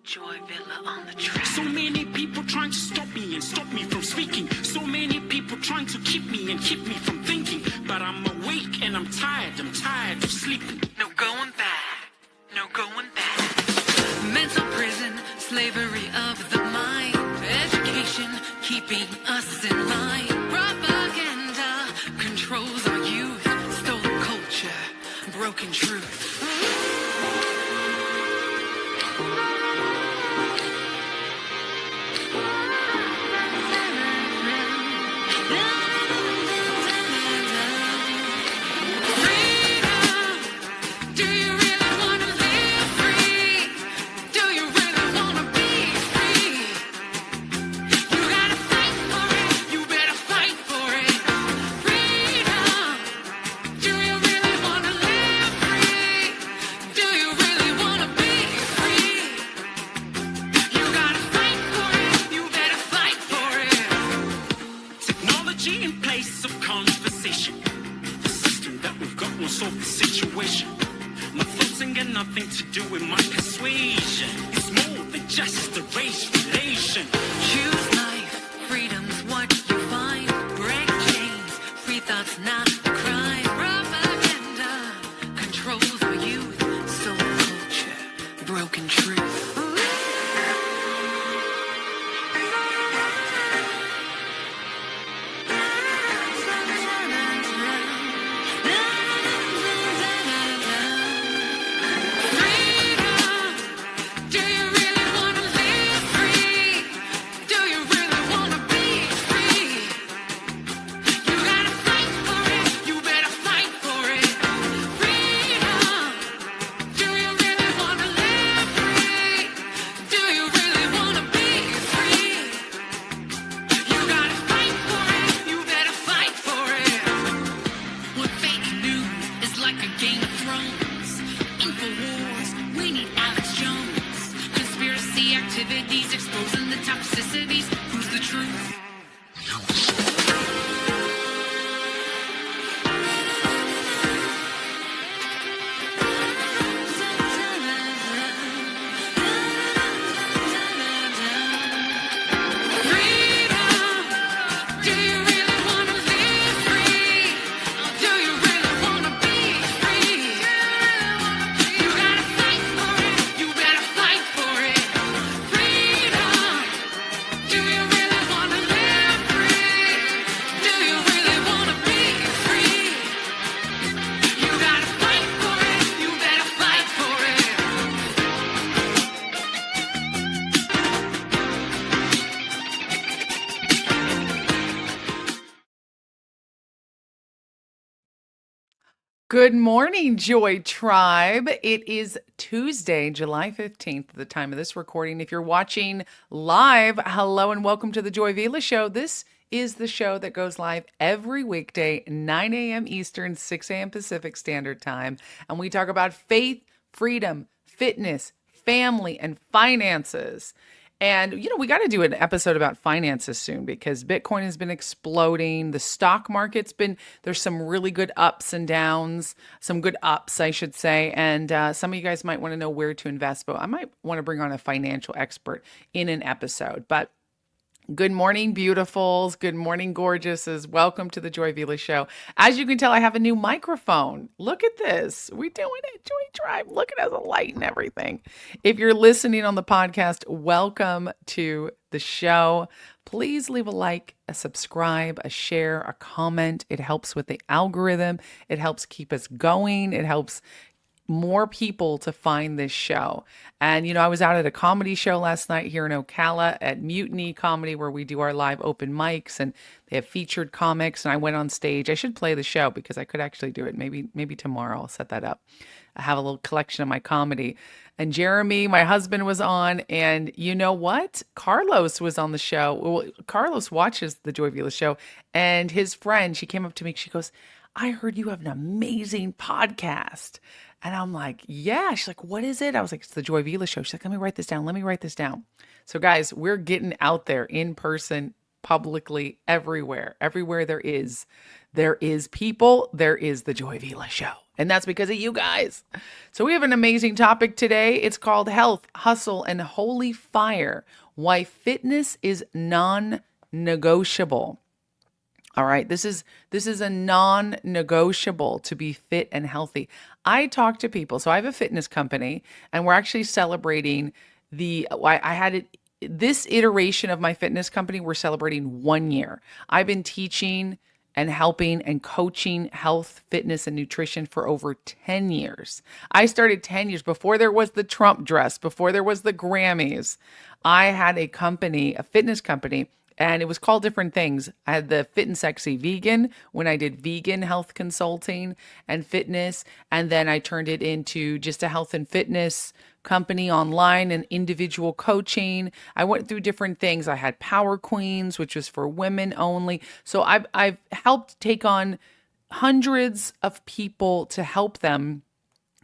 Joy Villa on the track. So many people trying to stop me from speaking. So many people trying to keep me from thinking. But I'm awake and I'm tired of sleeping. No going back, no going back. Mental prison, slavery of the mind. Education, keeping us in line. Propaganda controls our youth. Stolen culture, broken truth. In place of conversation, the system that we've got will solve the situation. My thoughts ain't got nothing to do with my persuasion. It's more than just a race relation. Choose life, freedom's what you find. Break chains, free thoughts not a crime. Propaganda controls our youth. Soul culture, broken truth. Activities exposing the toxicities. Who's the truth? Good morning, Joy Tribe. It is Tuesday, July 15th, the time of this recording. If you're watching live, hello and welcome to the Joy Vila Show. This is the show that goes live every weekday, 9 a.m. Eastern, 6 a.m. Pacific Standard Time. And we talk about faith, freedom, fitness, family, and finances. And, we got to do an episode about finances soon because Bitcoin has been exploding. The stock market's there's some really good ups and downs, some good ups, I should say. And some of you guys might want to know where to invest, but I might want to bring on a financial expert in an episode. But good morning, beautifuls. Good morning, gorgeouses. Welcome to the Joy Vila Show. As you can tell, I have a new microphone. Look at this. We doing it, Joy Tribe. Look at it, the light and everything. If you're listening on the podcast, welcome to the show. Please leave a like, a subscribe, a share, a comment. It helps with the algorithm. It helps keep us going. It helps more people to find this show. And, I was out at a comedy show last night here in Ocala at Mutiny Comedy, where we do our live open mics and they have featured comics. And I went on stage. I should play the show because I could actually do it. Maybe tomorrow I'll set that up. I have a little collection of my comedy. And Jeremy, my husband, was on. And you know what? Carlos was on the show. Well, Carlos watches the Joy Vila Show. And his friend, she came up to me. She goes, I heard you have an amazing podcast. And I'm like, yeah. She's like, what is it? I was like, it's the Joy Vila Show. She's like, let me write this down. So guys, we're getting out there in person, publicly, everywhere there is people, there is the Joy Vila Show. And that's because of you guys. So we have an amazing topic today. It's called Health, Hustle, and Holy Fire: Why Fitness is Non-Negotiable. All right, this is a non-negotiable to be fit and healthy. I talk to people. So I have a fitness company, and we're actually celebrating I had it this iteration of my fitness company. We're celebrating 1 year. I've been teaching and helping and coaching health, fitness, and nutrition for over 10 years. I started 10 years before there was the Trump dress, before there was the Grammys. I had a company, a fitness company, and it was called different things. I had the Fit and Sexy Vegan when I did vegan health consulting and fitness. And then I turned it into just a health and fitness company online and individual coaching. I went through different things. I had Power Queens, which was for women only. So I've helped take on hundreds of people to help them,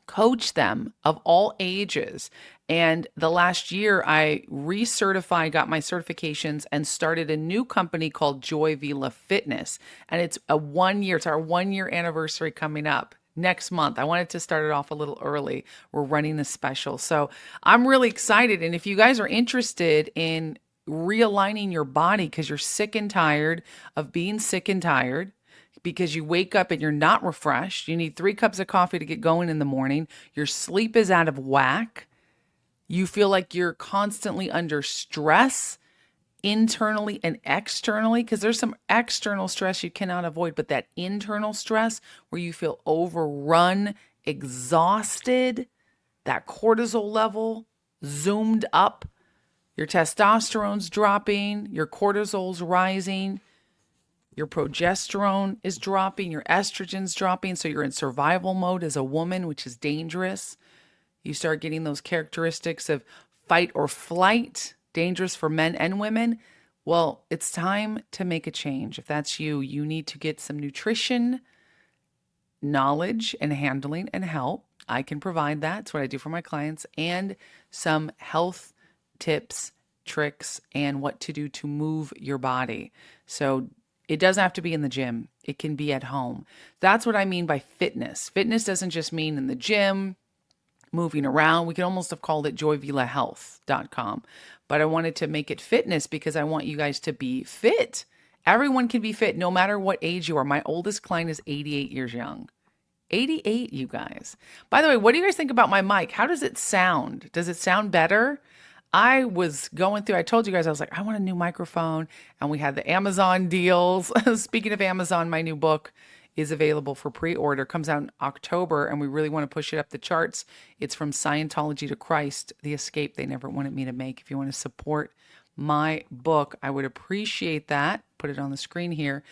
coach them of all ages. And the last year, I recertified, got my certifications, and started a new company called Joy Vila Fitness. And it's a 1 year, it's our 1 year anniversary coming up next month. I wanted to start it off a little early. We're running a special. So I'm really excited. And if you guys are interested in realigning your body because you're sick and tired of being sick and tired, because you wake up and you're not refreshed, you need 3 cups of coffee to get going in the morning, your sleep is out of whack, you feel like you're constantly under stress internally and externally, because there's some external stress you cannot avoid, but that internal stress where you feel overrun, exhausted, that cortisol level zoomed up, your testosterone's dropping, your cortisol's rising, your progesterone is dropping, your estrogen's dropping, so you're in survival mode as a woman, which is dangerous. You start getting those characteristics of fight or flight, dangerous for men and women. Well, it's time to make a change. If that's you, you need to get some nutrition knowledge and handling and help. I can provide that. That's what I do for my clients, and some health tips, tricks, and what to do to move your body. So it doesn't have to be in the gym. It can be at home. That's what I mean by fitness. Fitness doesn't just mean in the gym, moving around. We could almost have called it joyvilahealth.com. But I wanted to make it fitness because I want you guys to be fit. Everyone can be fit no matter what age you are. My oldest client is 88 years young. 88, you guys. By the way, what do you guys think about my mic? How does it sound? Does it sound better? I was going through, I told you guys, I was like, I want a new microphone. And we had the Amazon deals. Speaking of Amazon, my new book is available for pre-order. Comes out in October, and we really want to push it up the charts. It's From Scientology to Christ, The Escape They Never Wanted Me to Make. If you want to support my book, I would appreciate that. Put it on the screen here.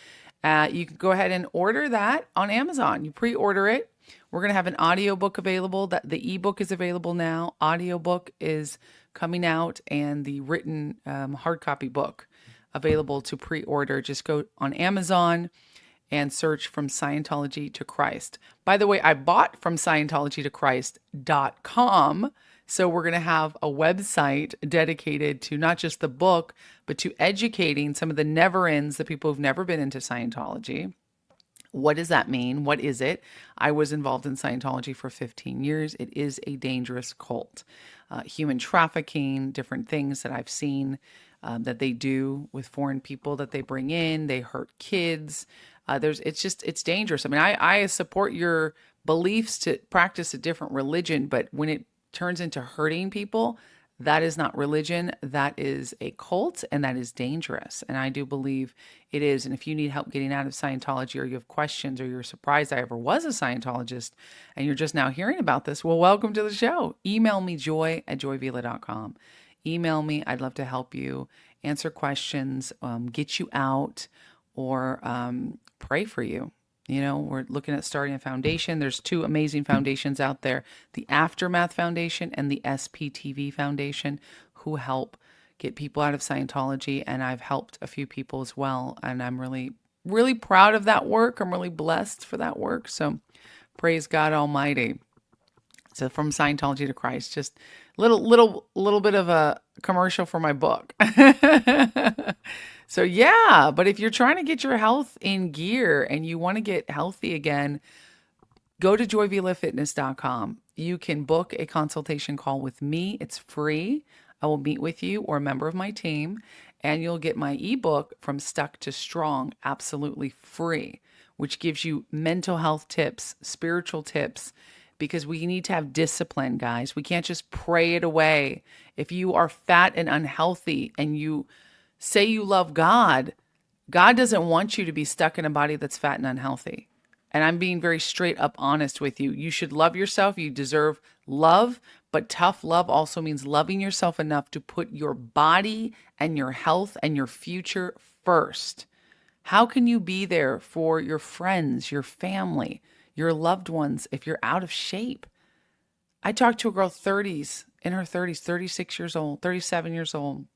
You can go ahead and order that on Amazon. You pre-order it. We're going to have an audiobook available. That the ebook is available now. Audiobook is coming out, and the written hard copy book available to pre-order. Just go on Amazon and search From Scientology to Christ. By the way, I bought from Scientology to Christ.com. So we're going to have a website dedicated to not just the book, but to educating some of the never-ins, the people who've never been into Scientology. What does that mean? What is it? I was involved in Scientology for 15 years. It is a dangerous cult. Human trafficking, different things that I've seen that they do with foreign people that they bring in. They hurt kids. It's dangerous. I mean, I support your beliefs to practice a different religion, but when it turns into hurting people, that is not religion. That is a cult, and that is dangerous. And I do believe it is. And if you need help getting out of Scientology, or you have questions, or you're surprised I ever was a Scientologist and you're just now hearing about this, well, welcome to the show. Email me, joy@joyvila.com. Email me. I'd love to help you answer questions, get you out, or pray for you. You know, we're looking at starting a foundation. There's 2 amazing foundations out there, the Aftermath Foundation and the SPTV Foundation, who help get people out of Scientology. And I've helped a few people as well. And I'm really, really proud of that work. I'm really blessed for that work. So praise God Almighty. So From Scientology to Christ, just little bit of a commercial for my book. So yeah, but if you're trying to get your health in gear and you want to get healthy again, Go to joyvilafitness.com. You can book a consultation call with me. It's free. I will meet with you or a member of my team, and you'll get my ebook From Stuck to Strong absolutely free, which gives you mental health tips, spiritual tips, because we need to have discipline, guys. We can't just pray it away. If you are fat and unhealthy and you say you love God, God doesn't want you to be stuck in a body that's fat and unhealthy. And I'm being very straight up honest with you. You should love yourself. You deserve love. But tough love also means loving yourself enough to put your body and your health and your future first. How can you be there for your friends, your family, your loved ones if you're out of shape? I talked to a girl in her 30s, 36 years old, 37 years old,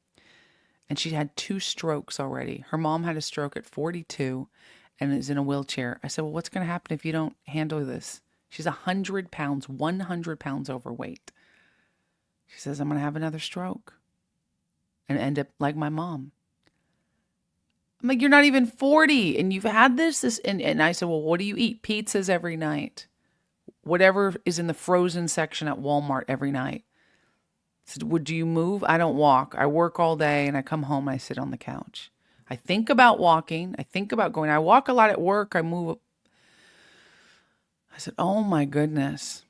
and she had 2 strokes already. Her mom had a stroke at 42 and is in a wheelchair. I said, well, what's going to happen if you don't handle this? She's 100 pounds overweight. She says, I'm going to have another stroke and end up like my mom. I'm like, you're not even 40 and you've had this. And I said, well, what do you eat? Pizzas every night. Whatever is in the frozen section at Walmart every night. I said, would you move? I don't walk. I work all day and I come home and I sit on the couch. I think about walking. I think about going. I walk a lot at work. I move. I said, oh my goodness.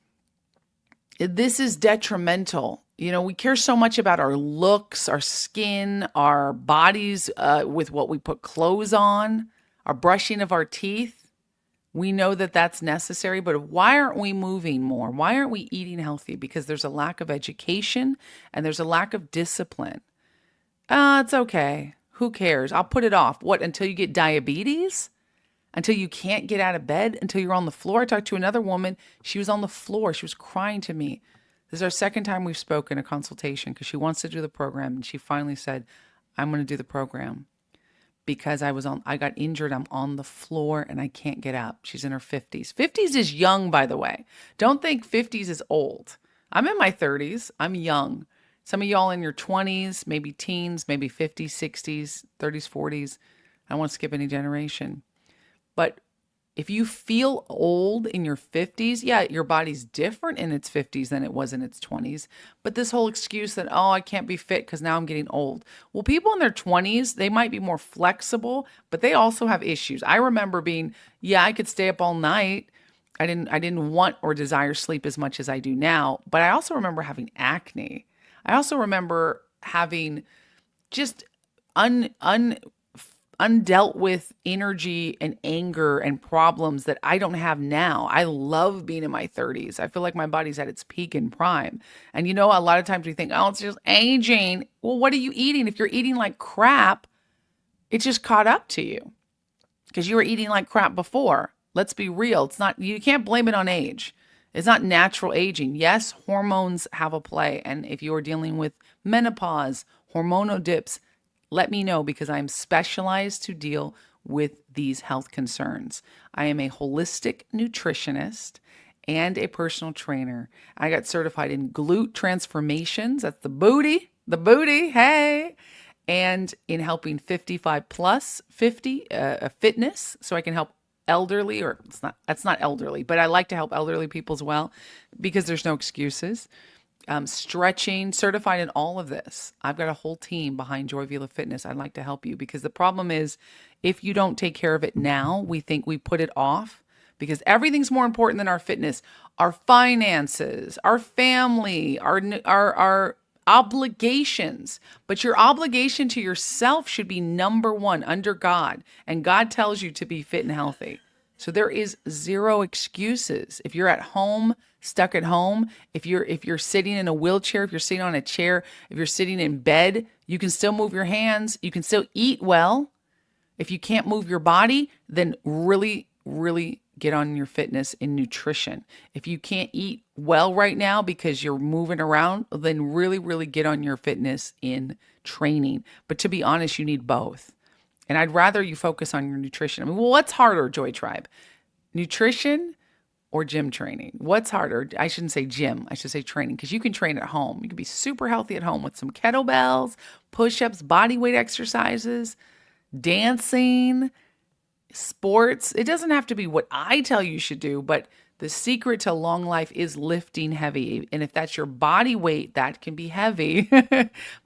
This is detrimental. You know, we care so much about our looks, our skin, our bodies with what we put clothes on, our brushing of our teeth. We know that that's necessary, but why aren't we moving more? Why aren't we eating healthy? Because there's a lack of education and there's a lack of discipline. It's okay. Who cares? I'll put it off. What, until you get diabetes? Until you can't get out of bed? Until you're on the floor? I talked to another woman. She was on the floor. She was crying to me. This is our second time we've spoken a consultation because she wants to do the program. And she finally said, I'm going to do the program because I got injured. I'm on the floor and I can't get up. She's in her 50s. 50s is young, by the way. Don't think 50s is old. I'm in my 30s. I'm young. Some of y'all in your 20s, maybe teens, maybe 50s, 60s, 30s, 40s. I don't want to skip any generation. But if you feel old in your 50s, yeah, your body's different in its 50s than it was in its 20s. But this whole excuse that, oh, I can't be fit because now I'm getting old. Well, people in their 20s, they might be more flexible, but they also have issues. I remember being, I could stay up all night. I didn't want or desire sleep as much as I do now. But I also remember having acne. I also remember having just undealt with energy and anger and problems that I don't have now. I love being in my 30s. I feel like my body's at its peak and prime. And you know, a lot of times we think, oh, it's just aging. Well, what are you eating? If you're eating like crap, it just caught up to you because you were eating like crap before. Let's be real. You can't blame it on age. It's not natural aging. Yes, hormones have a play. And if you're dealing with menopause, hormonal dips, let me know because I'm specialized to deal with these health concerns. I am a holistic nutritionist and a personal trainer. I got certified in glute transformations. That's the booty, hey. And in helping 55 plus 50 fitness. So I can help elderly, or that's not elderly, but I like to help elderly people as well because there's no excuses. Stretching, certified in all of this. I've got a whole team behind Joy Vila Fitness. I'd like to help you because the problem is if you don't take care of it now, we think we put it off because everything's more important than our fitness, our finances, our family, our obligations. But your obligation to yourself should be number one under God. And God tells you to be fit and healthy. So there is zero excuses. If you're at home, stuck at home, if you're sitting in a wheelchair, if you're sitting on a chair, if you're sitting in bed, you can still move your hands. You can still eat well. If you can't move your body, then really, really get on your fitness in nutrition. If you can't eat well right now because you're moving around, then really, really get on your fitness in training. But to be honest, you need both. And I'd rather you focus on your nutrition. I mean, well, what's harder, Joy Tribe? Nutrition or gym training? What's harder? I shouldn't say gym. I should say training because you can train at home. You can be super healthy at home with some kettlebells, push-ups, body weight exercises, dancing. sports. It doesn't have to be what I tell you should do, but the secret to long life is lifting heavy. And if that's your body weight, that can be heavy.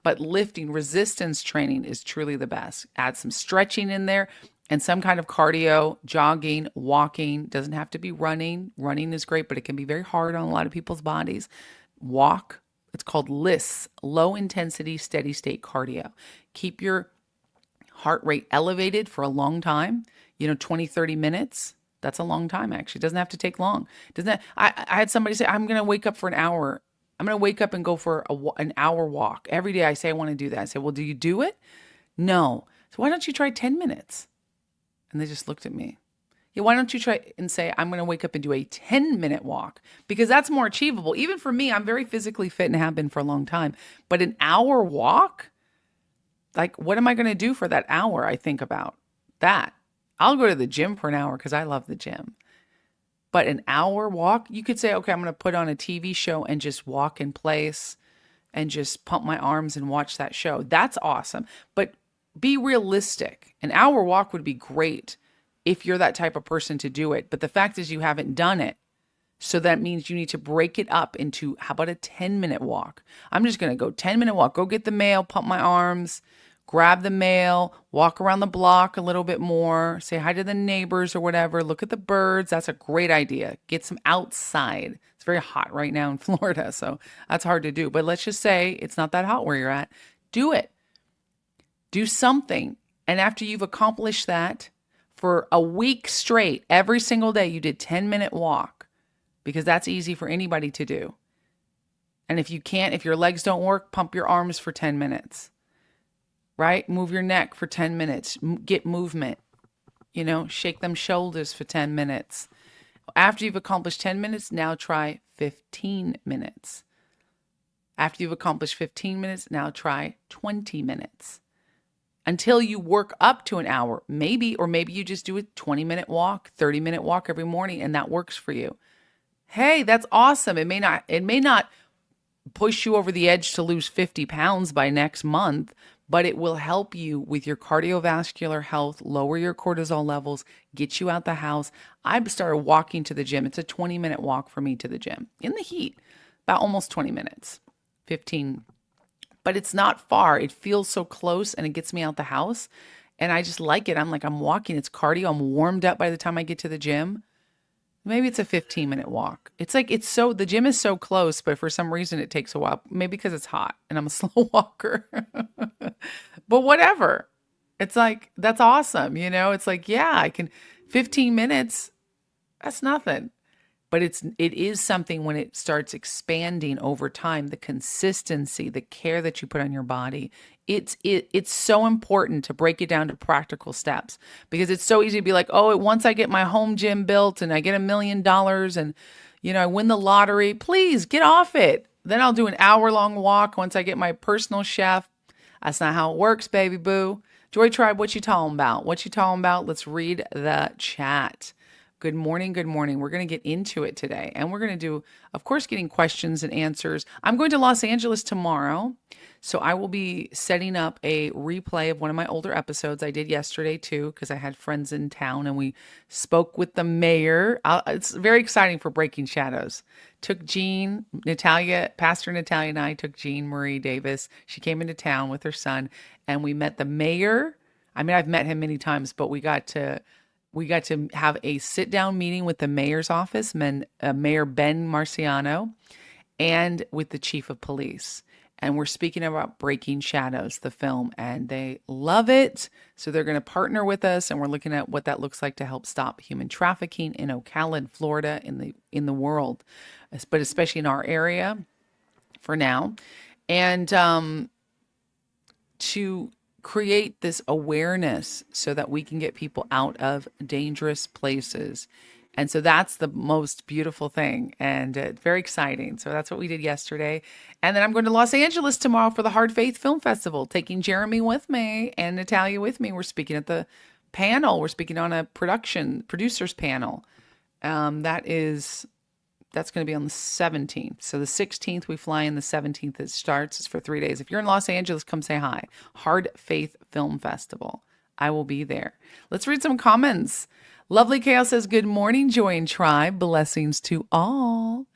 But lifting, resistance training is truly the best. Add some stretching in there and some kind of cardio, jogging, walking. Doesn't have to be running. Running is great, but it can be very hard on a lot of people's bodies. Walk. It's called LISS, low intensity, steady state cardio. Keep your heart rate elevated for a long time, 20, 30 minutes. That's a long time, actually. It doesn't have to take long. I had somebody say, I'm going to wake up for an hour. I'm going to wake up and go for an hour walk. Every day I say I want to do that. I say, well, do you do it? No. So why don't you try 10 minutes? And they just looked at me. Yeah, why don't you try and say, I'm going to wake up and do a 10-minute walk? Because that's more achievable. Even for me, I'm very physically fit and have been for a long time. But an hour walk? Like, what am I going to do for that hour? I think about that. I'll go to the gym for an hour because I love the gym. But an hour walk, you could say, okay, I'm going to put on a TV show and just walk in place and just pump my arms and watch that show. That's awesome. But be realistic. An hour walk would be great if you're that type of person to do it. But the fact is you haven't done it. So that means you need to break it up into, how about a 10-minute walk? I'm just going to go 10-minute walk. Go get the mail, pump my arms, grab the mail, walk around the block a little bit more, say hi to the neighbors or whatever, look at the birds. That's a great idea. Get some outside. It's very hot right now in Florida, so that's hard to do. But let's just say it's not that hot where you're at. Do it. Do something. And after you've accomplished that for a week straight, every single day you did 10-minute walk, because that's easy for anybody to do. And if you can't, if your legs don't work, pump your arms for 10 minutes. Right? Move your neck for 10 minutes. Get movement. Shake them shoulders for 10 minutes. After you've accomplished 10 minutes, now try 15 minutes. After you've accomplished 15 minutes, now try 20 minutes. Until you work up to an hour, maybe, or maybe you just do a 20-minute walk, 30-minute walk every morning, and that works for you. Hey, that's awesome. It may not push you over the edge to lose 50 pounds by next month, but it will help you with your cardiovascular health, lower your cortisol levels, get you out the house. I've started walking to the gym. It's a 20-minute walk for me to the gym in the heat, about almost 20 minutes, 15. But it's not far. It feels so close and it gets me out the house. And I just like it. I'm walking. It's cardio. I'm warmed up by the time I get to the gym. Maybe it's a 15-minute walk. The gym is so close, but for some reason it takes a while. Maybe because it's hot and I'm a slow walker. But whatever. It's like, that's awesome. It's like, yeah, I can, 15 minutes, that's nothing. But it is something when it starts expanding over time, the consistency, the care that you put on your body. It's so important to break it down to practical steps, because it's so easy to be like, oh, once I get my home gym built and I get $1 million and, I win the lottery, please get off it. Then I'll do an hour-long walk once I get my personal chef. That's not how it works, baby boo. Joy Tribe, what you talking about? What you talking about? Let's read the chat. Good morning. Good morning. We're going to get into it today. And we're going to do, of course, getting questions and answers. I'm going to Los Angeles tomorrow. So I will be setting up a replay of one of my older episodes. I did yesterday too, because I had friends in town and we spoke with the mayor. It's very exciting for Breaking Shadows. Took Jean, Natalia, Pastor Natalia and I took Jean Marie Davis. She came into town with her son and we met the mayor. I mean, I've met him many times, but we got to have a sit-down meeting with the mayor's office, Mayor Ben Marciano, and with the chief of police. And we're speaking about Breaking Shadows, the film, and they love it. So they're going to partner with us, and we're looking at what that looks like to help stop human trafficking in Ocala, Florida, in the world, but especially in our area for now. And to create this awareness so that we can get people out of dangerous places. And so that's the most beautiful thing and very exciting. So that's what we did yesterday. And then I'm going to Los Angeles tomorrow for the Hard Faith Film Festival, taking Jeremy with me and Natalia with me. We're speaking at the panel. We're speaking on a producers panel. That's going to be on the 17th. So the 16th we fly in, the 17th it starts. It's for 3 days. If you're in Los Angeles, come say hi. Hard Faith Film Festival. I will be there. Let's read some comments. Lovely Chaos says, good morning, Joy and Tribe. Blessings to all.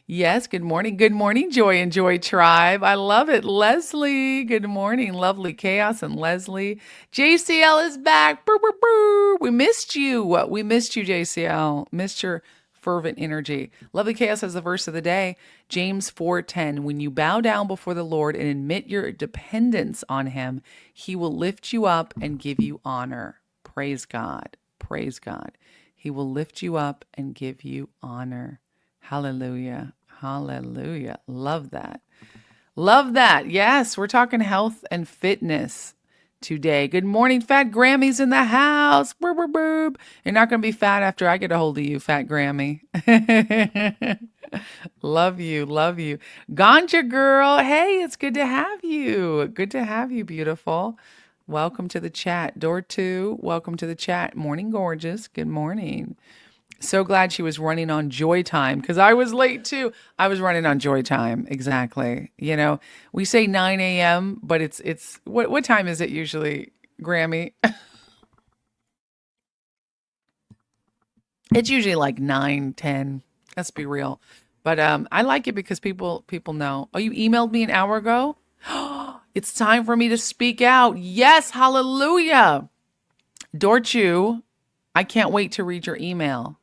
Yes, good morning. Good morning, Joy and Joy Tribe. I love it. Leslie, good morning. Lovely Chaos and Leslie. JCL is back. Brr, brr, brr. We missed you. We missed you, JCL. Missed your fervent energy. Lovely Chaos has the verse of the day. James 4:10. When you bow down before the Lord and admit your dependence on him, he will lift you up and give you honor. Praise God. Praise God. He will lift you up and give you honor. Hallelujah. Hallelujah. Love that. Love that. Yes, we're talking health and fitness today. Good morning, Fat Grammy's in the house. Burp, burp, burp. You're not going to be fat after I get a hold of you, Fat Grammy. Love you. Love you. Ganja girl. Hey, it's good to have you. Good to have you, beautiful. Welcome to the chat. Door 2, welcome to the chat. Morning, gorgeous. Good morning. So glad she was running on Joy Time because I was late too. I was running on Joy Time. Exactly. You know, we say 9 a.m., but it's what time is it usually, Grammy? It's usually like 9, 10. Let's be real. But I like it because people know. Oh, you emailed me an hour ago? It's time for me to speak out. Yes, hallelujah. Dorchu, I can't wait to read your email.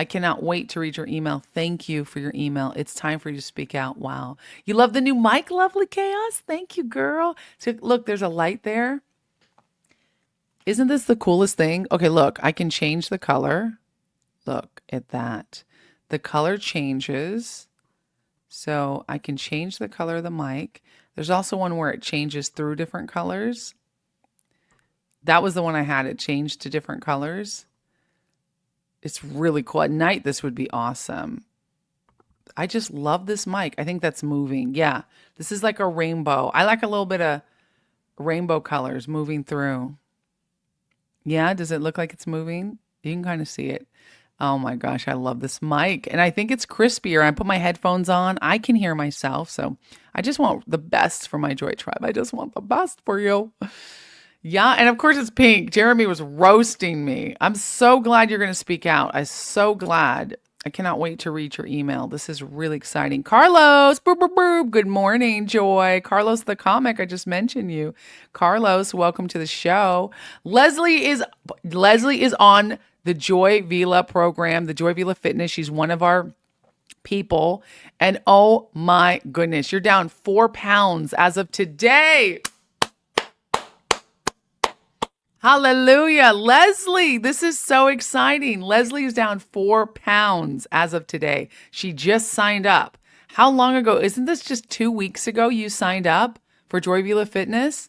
I cannot wait to read your email. Thank you for your email. It's time for you to speak out. Wow. You love the new mic, Lovely Chaos? Thank you, girl. So look, there's a light there. Isn't this the coolest thing? Okay, look, I can change the color. Look at that. The color changes. So I can change the color of the mic. There's also one where it changes through different colors. That was the one I had. It changed to different colors. It's really cool. At night, this would be awesome. I just love this mic. I think that's moving. Yeah, this is like a rainbow. I like a little bit of rainbow colors moving through. Yeah, does it look like it's moving? You can kind of see it. Oh my gosh, I love this mic. And I think it's crispier. I put my headphones on. I can hear myself. So I just want the best for my Joy Tribe. I just want the best for you. Yeah, and of course it's pink. Jeremy was roasting me. I'm so glad you're going to speak out. I'm so glad. I cannot wait to read your email. This is really exciting. Carlos, boop, boop, boop. Good morning, Joy. Carlos the comic, I just mentioned you. Carlos, welcome to the show. Leslie is on the Joy Vila program, the Joy Vila Fitness. She's one of our people. And oh my goodness, you're down 4 pounds as of today. Hallelujah. Leslie, this is so exciting. Leslie is down 4 pounds as of today. She just signed up. How long ago? Isn't this just 2 weeks ago you signed up for Joy Vila Fitness?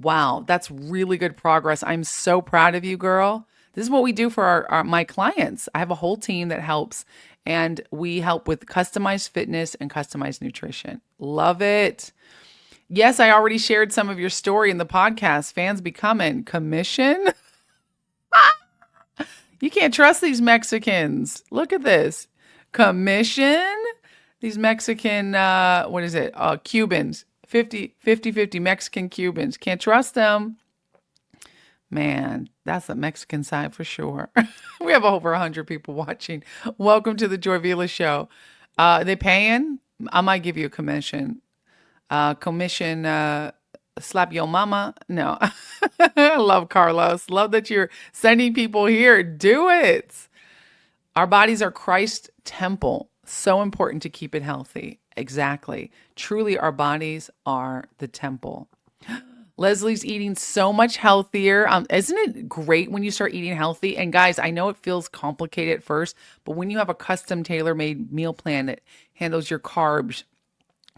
Wow, that's really good progress. I'm so proud of you, girl. This is what we do for my clients. I have a whole team that helps, and we help with customized fitness and customized nutrition. Love it. Yes, I already shared some of your story in the podcast. Fans be coming. Commission? You can't trust these Mexicans. Look at this. Commission? These Mexican, what is it? Cubans. 50 Mexican Cubans. Can't trust them. Man, that's the Mexican side for sure. We have over 100 people watching. Welcome to the Joy Vila Show. They paying? I might give you a commission. Slap your mama. No. I love Carlos. Love that you're sending people here. Do it. Our bodies are Christ's temple. So important to keep it healthy. Exactly. Truly, our bodies are the temple. Leslie's eating so much healthier. Isn't it great when you start eating healthy? And guys, I know it feels complicated at first, but when you have a custom tailor-made meal plan that handles your carbs,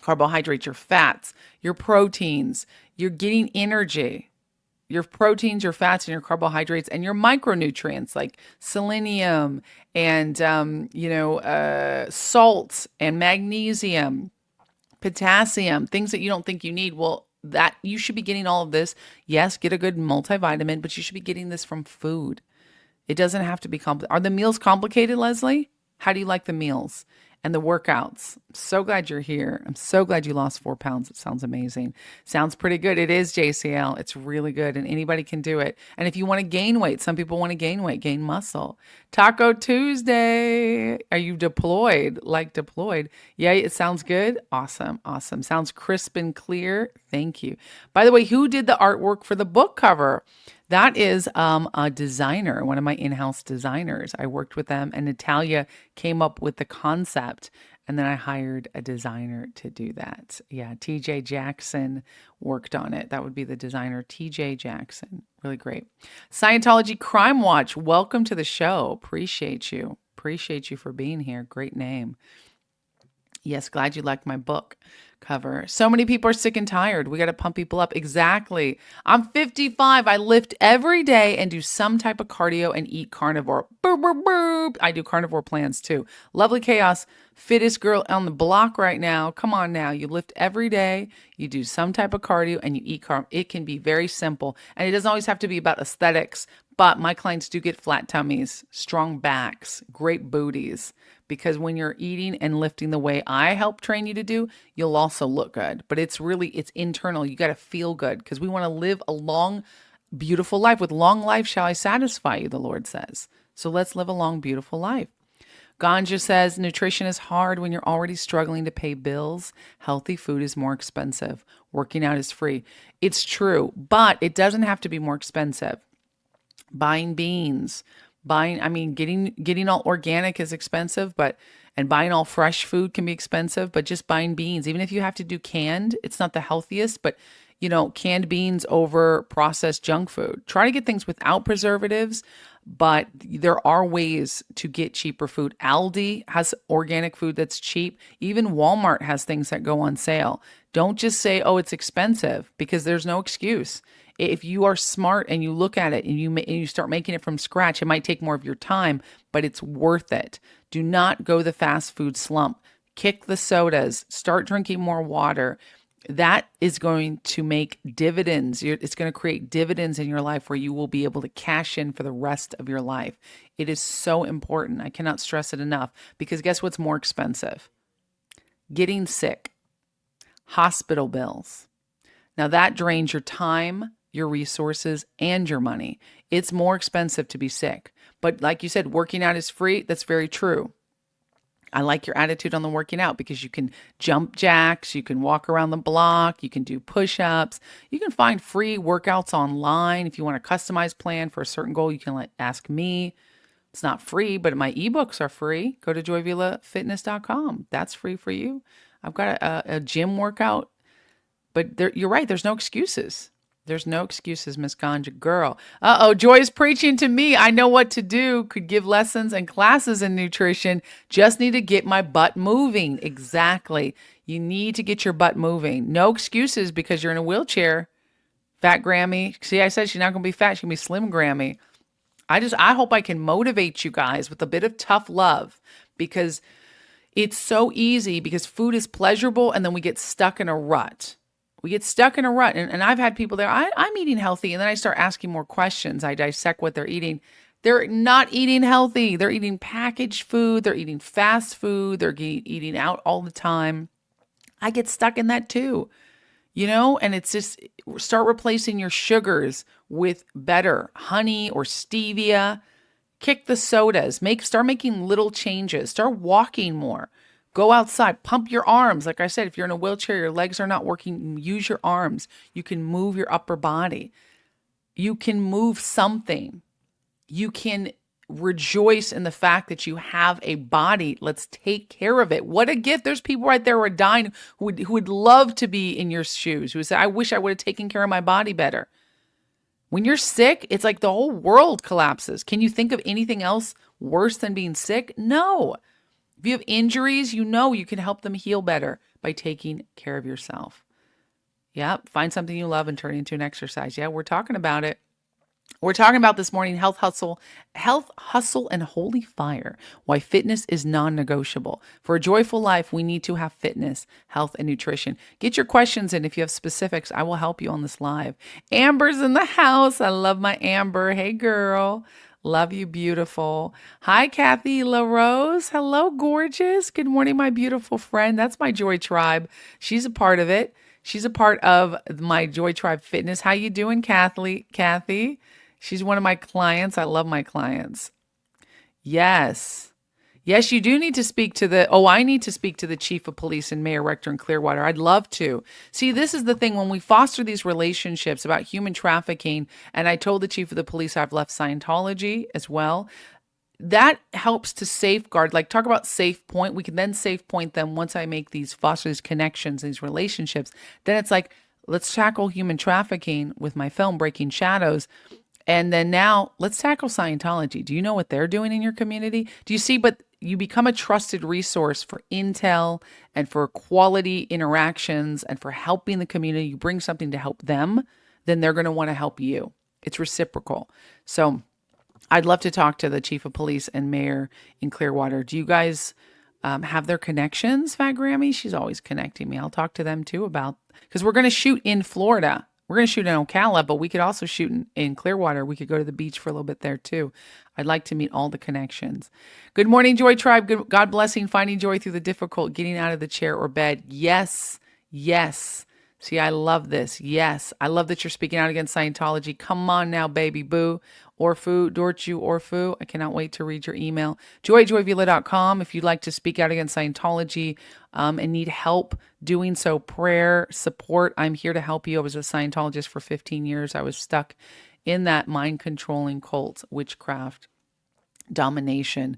carbohydrates, your fats, your proteins, you're getting energy. Your proteins, your fats, and your carbohydrates, and your micronutrients like selenium and salts and magnesium, potassium, things that you don't think you need. Well, that you should be getting all of this. Yes, get a good multivitamin, but you should be getting this from food. It doesn't have to be complicated. Are the meals complicated, Leslie? How do you like the meals? and the workouts. I'm so glad you're here. I'm so glad you lost 4 pounds. It sounds amazing. Sounds pretty good. It is, JCL. It's really good, and anybody can do it. And if you want to gain weight, some people want to gain weight, gain muscle. Taco Tuesday. Are you deployed? Like deployed? Yeah, it sounds good. Awesome. Awesome. Sounds crisp and clear. Thank you. By the way, who did the artwork for the book cover? That is a designer, one of my in-house designers. I worked with them, and Natalia came up with the concept, and then I hired a designer to do that. Yeah, TJ Jackson worked on it. That would be the designer, TJ Jackson. Really great. Scientology Crime Watch, welcome to the show. Appreciate you. Appreciate you for being here. Great name. Yes, glad you liked my book cover. So many people are sick and tired. We got to pump people up. Exactly. I'm 55. I lift every day and do some type of cardio and eat carnivore. Boop, boop, boop. I do carnivore plans too. Lovely Chaos, fittest girl on the block right now. Come on now. You lift every day, you do some type of cardio, and you eat carb. It can be very simple. And it doesn't always have to be about aesthetics, but my clients do get flat tummies, strong backs, great booties. Because when you're eating and lifting the way I help train you to do, you'll also look good. But it's internal. You got to feel good because we want to live a long, beautiful life. With long life shall I satisfy you, the Lord says. So let's live a long, beautiful life. Ganja says nutrition is hard when you're already struggling to pay bills. Healthy food is more expensive. Working out is free. It's true, but it doesn't have to be more expensive. Buying beans, getting all organic is expensive, and buying all fresh food can be expensive, but just buying beans, even if you have to do canned, it's not the healthiest, but canned beans over processed junk food. Try to get things without preservatives, but there are ways to get cheaper food. Aldi has organic food that's cheap. Even Walmart has things that go on sale. Don't just say, oh, it's expensive, because there's no excuse. If you are smart and you look at it and you start making it from scratch, it might take more of your time, but it's worth it. Do not go the fast food slump. Kick the sodas. Start drinking more water. That is going to make dividends. It's going to create dividends in your life where you will be able to cash in for the rest of your life. It is so important. I cannot stress it enough, because guess what's more expensive? Getting sick. Hospital bills. Now that drains your time, your resources, and your money. It's more expensive to be sick. But like you said, working out is free. That's very true. I like your attitude on the working out, because you can jump jacks, you can walk around the block, you can do push-ups, you can find free workouts online. If you want a customized plan for a certain goal, you can ask me. It's not free, but my ebooks are free. Go to joyvillafitness.com. That's free for you. I've got a gym workout, but you're right. There's no excuses. There's no excuses, Miss Ganja girl. Joy is preaching to me. I know what to do. Could give lessons and classes in nutrition. Just need to get my butt moving. Exactly. You need to get your butt moving. No excuses because you're in a wheelchair. Fat Grammy. See, I said she's not going to be fat. She's going to be slim Grammy. I hope I can motivate you guys with a bit of tough love, because it's so easy, because food is pleasurable and then we get stuck in a rut. And I've had people there, I'm eating healthy. And then I start asking more questions. I dissect what they're eating. They're not eating healthy. They're eating packaged food. They're eating fast food. They're eating out all the time. I get stuck in that too, and it's just, start replacing your sugars with better honey or stevia. Kick the sodas. Start making little changes. Start walking more. Go outside, pump your arms. Like I said, if you're in a wheelchair, your legs are not working, use your arms. You can move your upper body. You can move something. You can rejoice in the fact that you have a body. Let's take care of it. What a gift. There's people right there who are dying who would love to be in your shoes, who say, I wish I would have taken care of my body better. When you're sick, it's like the whole world collapses. Can you think of anything else worse than being sick? No. If you have injuries, you can help them heal better by taking care of yourself. Yeah, find something you love and turn it into an exercise. Yeah, we're talking about it. We're talking about this morning, health hustle, and holy fire. Why fitness is non-negotiable. For a joyful life, we need to have fitness, health, and nutrition. Get your questions in. If you have specifics, I will help you on this live. Amber's in the house. I love my Amber. Hey, girl. Love you, beautiful. Hi, Kathy LaRose. Hello, gorgeous. Good morning, my beautiful friend. That's my Joy Tribe. She's a part of it. She's a part of my Joy Tribe Fitness. How you doing, Kathy? She's one of my clients. I love my clients. Yes. Yes, you do need to speak to I need to speak to the chief of police and Mayor Rector in Clearwater. I'd love to. See, this is the thing when we foster these relationships about human trafficking, and I told the chief of the police I've left Scientology as well. That helps to safeguard, like talk about safe point. We can then safe point them once I make foster these connections, these relationships. Then it's like, let's tackle human trafficking with my film, Breaking Shadows. And then now let's tackle Scientology. Do you know what they're doing in your community? Do you see? But you become a trusted resource for intel and for quality interactions and for helping the community. You bring something to help them, then they're going to want to help you. It's reciprocal. So I'd love to talk to the chief of police and mayor in Clearwater. Do you guys have their connections, Fat Grammy? She's always connecting me. I'll talk to them too because we're going to shoot in Florida. We're going to shoot in Ocala, but we could also shoot in Clearwater. We could go to the beach for a little bit there too. I'd like to meet all the connections. Good morning, Joy Tribe. God blessing, finding joy through the difficult, getting out of the chair or bed. Yes, yes. See, I love this. Yes, I love that you're speaking out against Scientology. Come on now, baby boo. Orfu, Dorchu, Orfu. I cannot wait to read your email. joyvila.com if you'd like to speak out against Scientology and need help doing so, prayer, support. I'm here to help you. I was a Scientologist for 15 years. I was stuck in that mind-controlling cult, witchcraft, domination.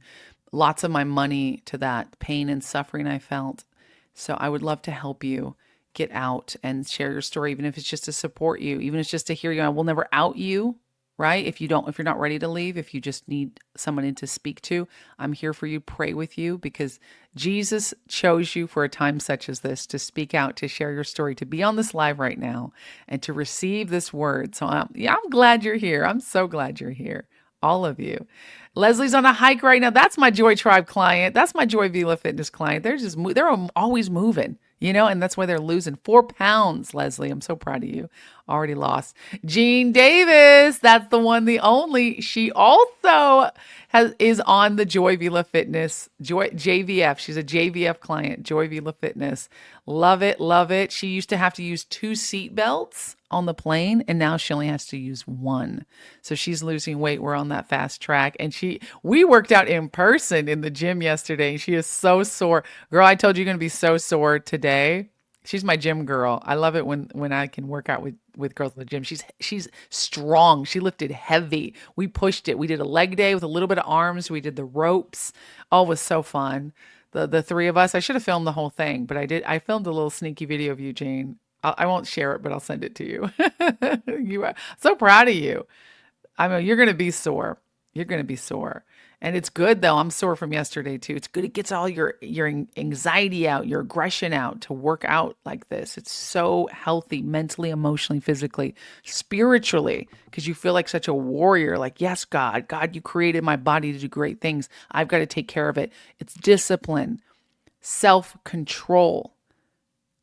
Lots of my money to that pain and suffering I felt. So I would love to help you get out and share your story, even if it's just to support you, even if it's just to hear you. I will never out you. Right? If you're not ready to leave, if you just need someone to speak to, I'm here for you, pray with you, because Jesus chose you for a time such as this to speak out, to share your story, to be on this live right now and to receive this word. So I'm glad you're here. I'm so glad you're here. All of you. Leslie's on a hike right now. That's my Joy Tribe client. That's my Joy Vila Fitness client. They're always moving, and that's why they're losing 4 pounds, Leslie. I'm so proud of you. Already lost. Jean Davis, that's the one, the only. She also is on the Joy Vila Fitness, JVF. She's a JVF client, Joy Vila Fitness. Love it, love it. She used to have to use 2 seat belts on the plane, and now she only has to use 1. So she's losing weight. We're on that fast track. And we worked out in person in the gym yesterday. She is so sore. Girl, I told you you're going to be so sore today. She's my gym girl. I love it when I can work out with girls in the gym. She's strong. She lifted heavy. We pushed it. We did a leg day with a little bit of arms. We did the ropes. Oh, it was so fun. The 3 of us. I should have filmed the whole thing, but I did. I filmed a little sneaky video of you, Jane. I won't share it, but I'll send it to you. You are so proud of you. I mean, you're going to be sore. You're going to be sore. And it's good, though. I'm sore from yesterday, too. It's good. It gets all your anxiety out, your aggression out to work out like this. It's so healthy mentally, emotionally, physically, spiritually, because you feel like such a warrior. Like, yes, God, you created my body to do great things. I've got to take care of it. It's discipline, self-control.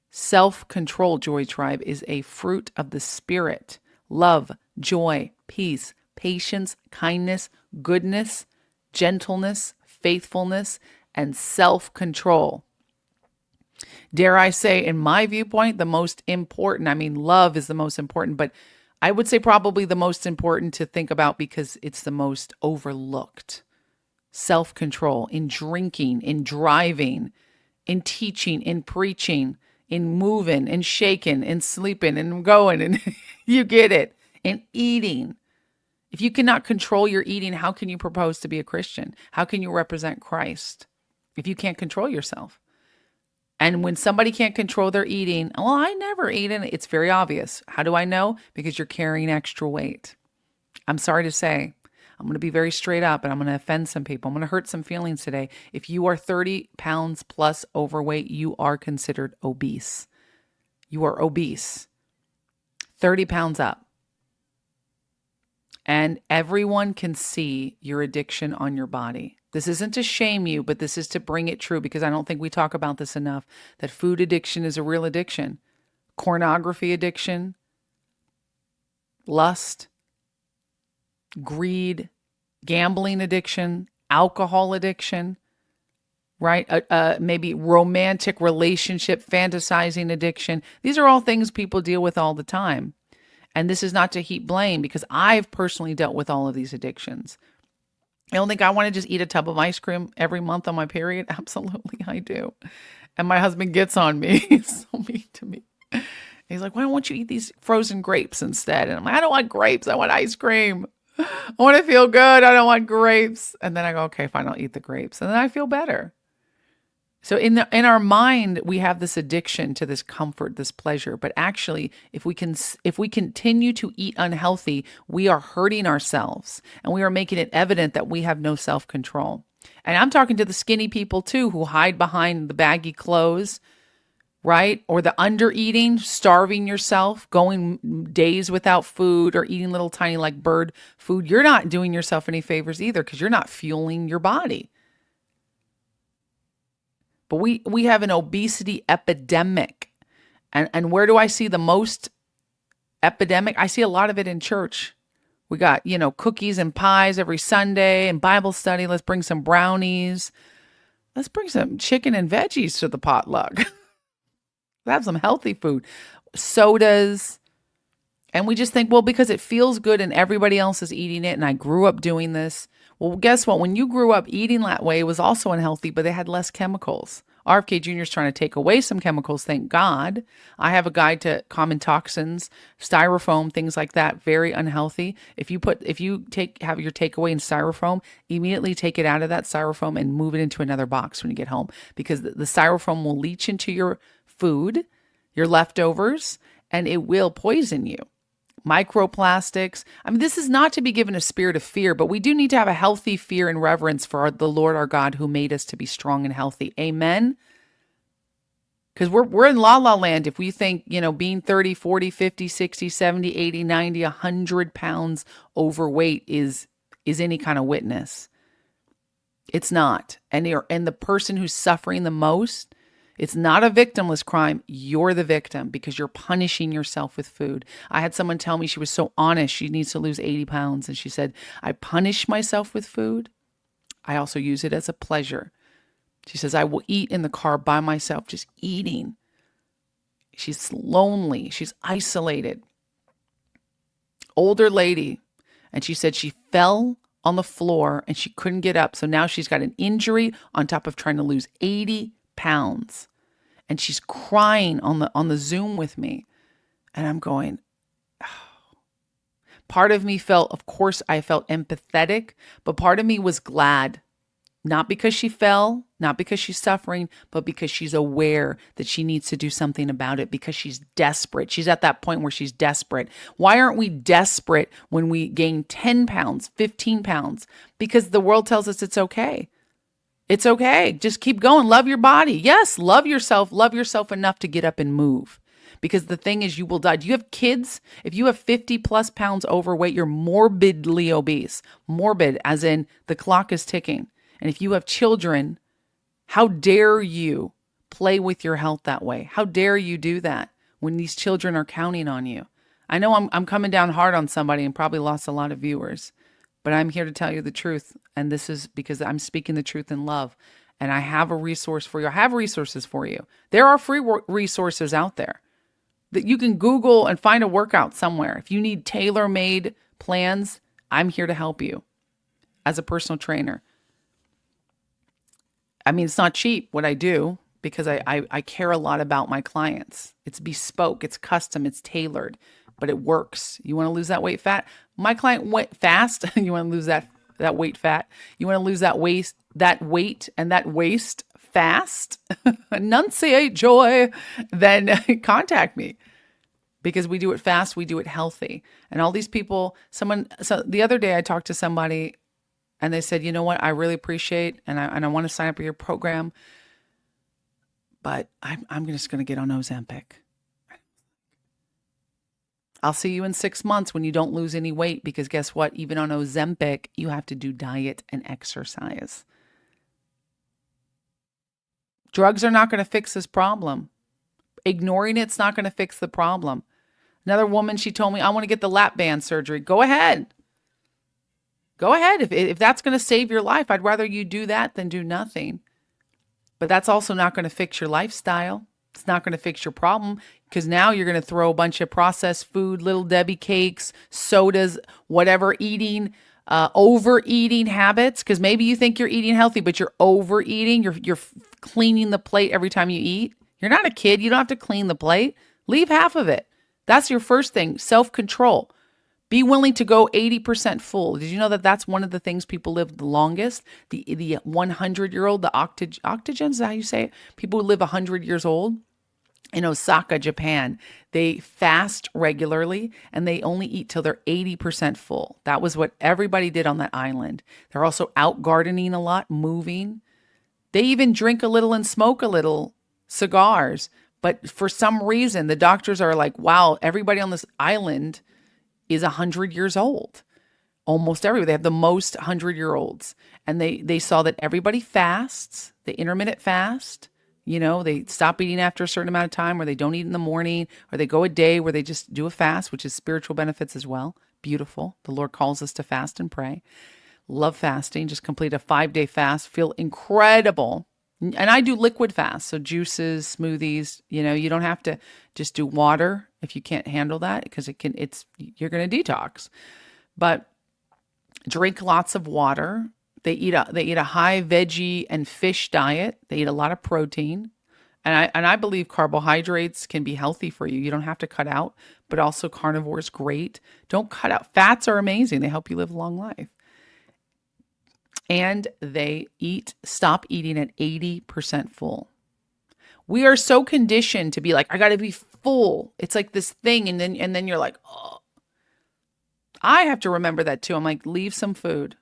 Self-control, Joy Tribe, is a fruit of the Spirit. Love, joy, peace, patience, kindness, goodness, gentleness, faithfulness, and self-control. Dare I say, in my viewpoint, the most important, love is the most important, but I would say probably the most important to think about because it's the most overlooked. Self-control in drinking, in driving, in teaching, in preaching, in moving, in shaking, in sleeping, and going, and you get it, in eating. If you cannot control your eating, how can you propose to be a Christian? How can you represent Christ if you can't control yourself? And when somebody can't control their eating, well, I never eat, and it's very obvious. How do I know? Because you're carrying extra weight. I'm sorry to say, I'm going to be very straight up, and I'm going to offend some people. I'm going to hurt some feelings today. If you are 30 pounds plus overweight, you are considered obese. You are obese. 30 pounds up. And everyone can see your addiction on your body. This isn't to shame you, but this is to bring it true, because I don't think we talk about this enough, that food addiction is a real addiction. Pornography addiction, lust, greed, gambling addiction, alcohol addiction, right? Maybe romantic relationship, fantasizing addiction. These are all things people deal with all the time. And this is not to heap blame because I've personally dealt with all of these addictions. I don't think I want to just eat a tub of ice cream every month on my period. Absolutely, I do. And my husband gets on me. He's so mean to me. He's like, why don't you eat these frozen grapes instead? And I'm like, I don't want grapes. I want ice cream. I want to feel good. I don't want grapes. And then I go, okay, fine, I'll eat the grapes. And then I feel better. So in our mind, we have this addiction to this comfort, this pleasure. But actually, if we continue to eat unhealthy, we are hurting ourselves and we are making it evident that we have no self-control. And I'm talking to the skinny people too, who hide behind the baggy clothes, right? Or the under-eating, starving yourself, going days without food or eating little tiny like bird food. You're not doing yourself any favors either because you're not fueling your body. But we have an obesity epidemic. And where do I see the most epidemic? I see a lot of it in church. We got, cookies and pies every Sunday and Bible study. Let's bring some brownies. Let's bring some chicken and veggies to the potluck. Have some healthy food. Sodas. And we just think, well, because it feels good and everybody else is eating it and I grew up doing this. Well, guess what? When you grew up eating that way, it was also unhealthy, but they had less chemicals. RFK Jr. is trying to take away some chemicals, thank God. I have a guide to common toxins, styrofoam, things like that, very unhealthy. If you have your takeaway in styrofoam, immediately take it out of that styrofoam and move it into another box when you get home because the styrofoam will leach into your food, your leftovers, and it will poison you. Microplastics. I mean, this is not to be given a spirit of fear, but we do need to have a healthy fear and reverence for the Lord our God who made us to be strong and healthy. Amen? Because we're in la land if we think, being 30, 40, 50, 60, 70, 80, 90, 100 pounds overweight is any kind of witness. It's not. And the person who's suffering the most, it's not a victimless crime. You're the victim because you're punishing yourself with food. I had someone tell me she was so honest. She needs to lose 80 pounds. And she said, I punish myself with food. I also use it as a pleasure. She says, I will eat in the car by myself, just eating. She's lonely. She's isolated. Older lady. And she said she fell on the floor and she couldn't get up. So now she's got an injury on top of trying to lose 80 pounds. And she's crying on the Zoom with me. And I'm going, oh. Part of me felt, of course, I felt empathetic, but part of me was glad. Not because she fell, not because she's suffering, but because she's aware that she needs to do something about it because she's desperate. She's at that point where she's desperate. Why aren't we desperate when we gain 10 pounds, 15 pounds? Because the world tells us it's okay. It's okay. Just keep going. Love your body. Yes, love yourself. Love yourself enough to get up and move. Because the thing is, you will die. Do you have kids? If you have 50 plus pounds overweight, you're morbidly obese. Morbid, as in the clock is ticking. And if you have children, how dare you play with your health that way? How dare you do that when these children are counting on you? I know I'm coming down hard on somebody and probably lost a lot of viewers. But I'm here to tell you the truth. And this is because I'm speaking the truth in love. And I have a resource for you. I have resources for you. There are free resources out there that you can Google and find a workout somewhere. If you need tailor-made plans, I'm here to help you as a personal trainer. I mean, it's not cheap what I do because I care a lot about my clients. It's bespoke, it's custom, it's tailored, but it works. You want to lose that weight fat? My client went fast. You want to lose that weight fat? You want to lose that weight and that waist fast? Enunciate joy. Then contact me because we do it fast. We do it healthy. And all these people, so the other day I talked to somebody and they said, you know what? I really appreciate and I want to sign up for your program, but I'm just going to get on Ozempic. I'll see you in 6 months when you don't lose any weight because guess what? Even on Ozempic, you have to do diet and exercise. Drugs are not going to fix this problem. Ignoring it's not going to fix the problem. Another woman, she told me, I want to get the lap band surgery. Go ahead. Go ahead. If that's going to save your life, I'd rather you do that than do nothing. But that's also not going to fix your lifestyle. It's not going to fix your problem because now you're going to throw a bunch of processed food, Little Debbie cakes, sodas, whatever, overeating habits. Because maybe you think you're eating healthy, but you're overeating. You're cleaning the plate every time you eat. You're not a kid. You don't have to clean the plate. Leave half of it. That's your first thing. Self-control. Be willing to go 80% full. Did you know that that's one of the things people live the longest? The 100-year-old, the octogens, is that how you say it? People who live 100 years old in Osaka, Japan, they fast regularly and they only eat till they're 80% full. That was what everybody did on that island. They're also out gardening a lot, moving. They even drink a little and smoke a little cigars. But for some reason, the doctors are like, wow, everybody on this island is 100 years old. Almost everybody. They have the most 100-year-olds. And they saw that everybody fasts, the intermittent fast. They stop eating after a certain amount of time, or they don't eat in the morning, or they go a day where they just do a fast, which is spiritual benefits as well. Beautiful. The Lord calls us to fast and pray. Love fasting. Just complete a 5-day fast. Feel incredible. And I do liquid fast, so juices, smoothies. You don't have to just do water if you can't handle that, because you're going to detox. But drink lots of water. They eat a high veggie and fish diet. They eat a lot of protein. And I believe carbohydrates can be healthy for you. You don't have to cut out, but also carnivore is great. Don't cut out. Fats are amazing. They help you live a long life. And they stop eating at 80% full. We are so conditioned to be like, I got to be full. It's like this thing. And then you're like, oh, I have to remember that too. I'm like, leave some food,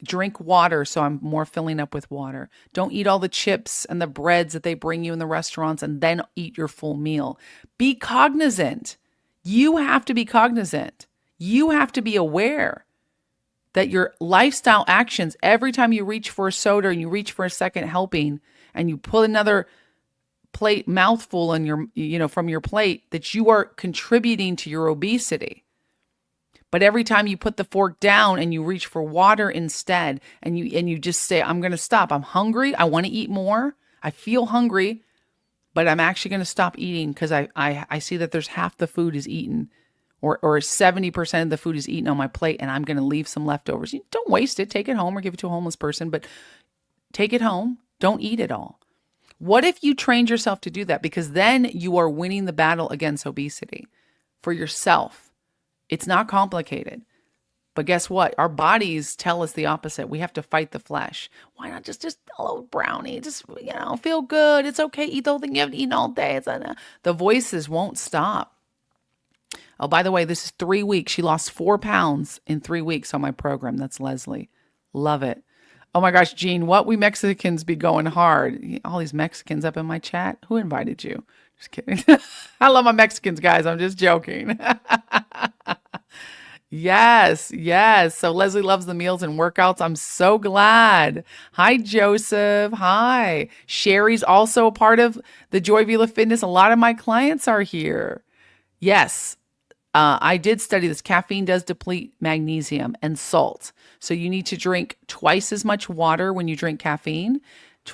drink water. So I'm more filling up with water. Don't eat all the chips and the breads that they bring you in the restaurants and then eat your full meal. Be cognizant. You have to be cognizant. You have to be aware that your lifestyle actions, every time you reach for a soda and you reach for a second helping and you pull another plate mouthful on from your plate, that you are contributing to your obesity. But every time you put the fork down and you reach for water instead, and you just say, I'm going to stop. I'm hungry. I want to eat more. I feel hungry, but I'm actually going to stop eating because I see that there's half the food is eaten. Or 70% of the food is eaten on my plate, and I'm going to leave some leftovers. You don't waste it. Take it home or give it to a homeless person, but take it home. Don't eat it all. What if you trained yourself to do that? Because then you are winning the battle against obesity for yourself. It's not complicated. But guess what? Our bodies tell us the opposite. We have to fight the flesh. Why not just a little brownie? Just, feel good. It's okay. Eat the whole thing you haven't eaten all day. The voices won't stop. Oh, by the way, this is 3 weeks. She lost 4 pounds in 3 weeks on my program. That's Leslie. Love it. Oh my gosh, Jean, what we Mexicans be going hard. All these Mexicans up in my chat. Who invited you? Just kidding. I love my Mexicans, guys. I'm just joking. Yes. So Leslie loves the meals and workouts. I'm so glad. Hi, Joseph. Hi. Sherry's also a part of the Joy Vila Fitness. A lot of my clients are here. Yes. I did study this. Caffeine does deplete magnesium and salt. So you need to drink twice as much water when you drink caffeine.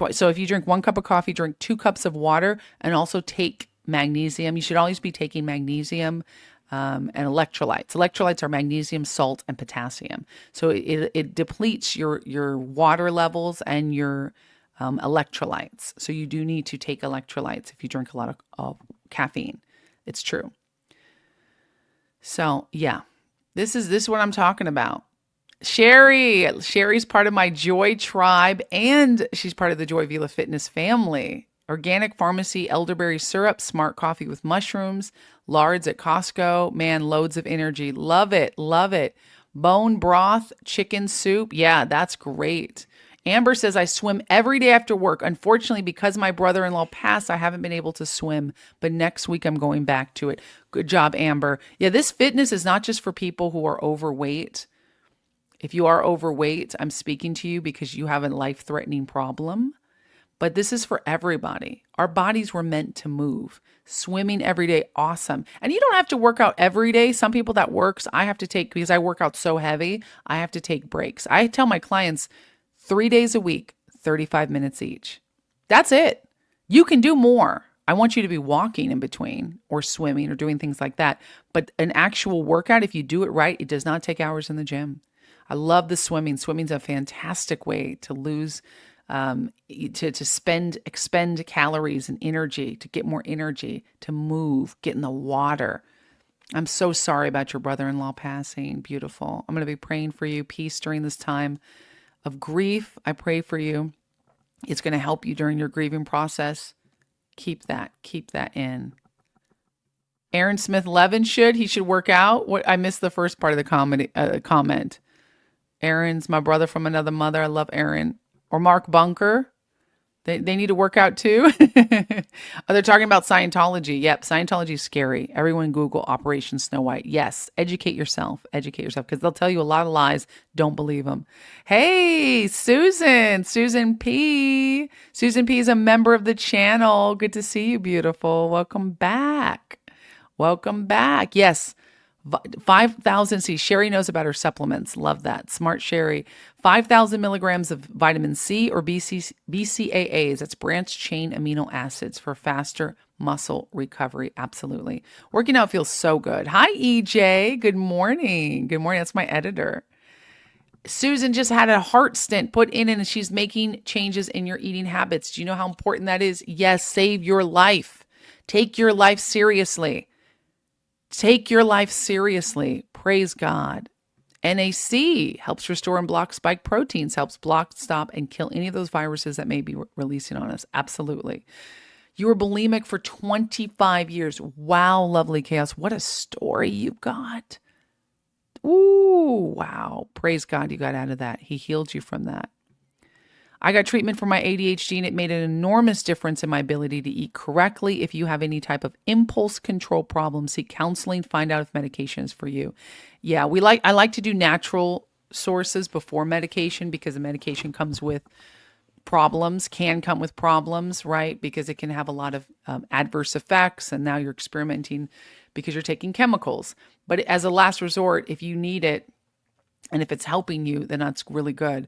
So if you drink 1 cup of coffee, drink 2 cups of water and also take magnesium. You should always be taking magnesium and electrolytes. Electrolytes are magnesium, salt, and potassium. So it depletes your water levels and your electrolytes. So you do need to take electrolytes if you drink a lot of caffeine. It's true. So yeah, this is what I'm talking about. Sherry's part of my Joy Tribe, and she's part of the Joy Vila Fitness family. Organic pharmacy, elderberry syrup, smart coffee with mushrooms, lards at Costco. Man, loads of energy. Love it. Bone broth, chicken soup. Yeah, that's great. Amber says, I swim every day after work. Unfortunately, because my brother-in-law passed, I haven't been able to swim. But next week, I'm going back to it. Good job, Amber. Yeah, this fitness is not just for people who are overweight. If you are overweight, I'm speaking to you because you have a life-threatening problem. but this is for everybody. Our bodies were meant to move. Swimming every day, awesome. And you don't have to work out every day. Some people that works, I have to take, because I work out so heavy, I have to take breaks. I tell my clients 3 days a week, 35 minutes each. That's it. You can do more. I want you to be walking in between or swimming or doing things like that. But an actual workout, if you do it right, it does not take hours in the gym. I love the swimming. Swimming's a fantastic way to lose, expend calories and energy, to get more energy, to move, get in the water. I'm so sorry about your brother-in-law passing. Beautiful. I'm going to be praying for you. Peace during this time of grief. I pray for you. It's going to help you during your grieving process. Keep that in. Aaron Smith Levin he should work out. What, I missed the first part of the comment. Aaron's my brother from another mother. I love Aaron. Or Mark Bunker. They need to work out too. Oh, they're talking about Scientology. Yep, Scientology is scary. Everyone Google Operation Snow White. Yes, educate yourself because they'll tell you a lot of lies. Don't believe them. Hey, Susan P. Susan P is a member of the channel. Good to see you, beautiful. Welcome back. Yes. 5,000. See, Sherry knows about her supplements. Love that. Smart Sherry. 5,000 milligrams of vitamin C or BCAAs. That's branched chain amino acids for faster muscle recovery. Absolutely. Working out feels so good. Hi, EJ. Good morning. That's my editor. Susan just had a heart stent put in and she's making changes in your eating habits. Do you know how important that is? Yes, save your life. Take your life seriously. Praise God. NAC helps restore and block spike proteins, helps block, stop, and kill any of those viruses that may be releasing on us. Absolutely. You were bulimic for 25 years. Wow, lovely chaos. What a story you've got. Ooh, wow. Praise God you got out of that. He healed you from that. I got treatment for my ADHD and it made an enormous difference in my ability to eat correctly. If you have any type of impulse control problem, seek counseling, find out if medication is for you. Yeah, I like to do natural sources before medication because the medication comes with problems, can come with problems, right? Because it can have a lot of adverse effects and now you're experimenting because you're taking chemicals. But as a last resort, if you need it and if it's helping you, then that's really good.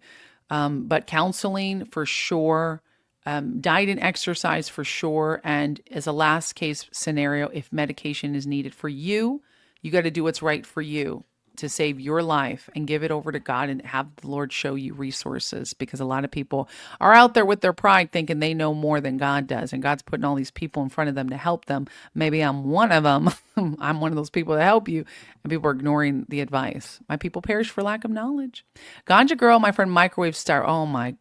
But counseling for sure, diet and exercise for sure. And as a last case scenario, if medication is needed for you, you got to do what's right for you to save your life and give it over to God and have the Lord show you resources, because a lot of people are out there with their pride thinking they know more than God does. And God's putting all these people in front of them to help them. Maybe I'm one of them. I'm one of those people that help you, and people are ignoring the advice. My people perish for lack of knowledge. Ganja Girl, my friend Microwave Star. Oh my,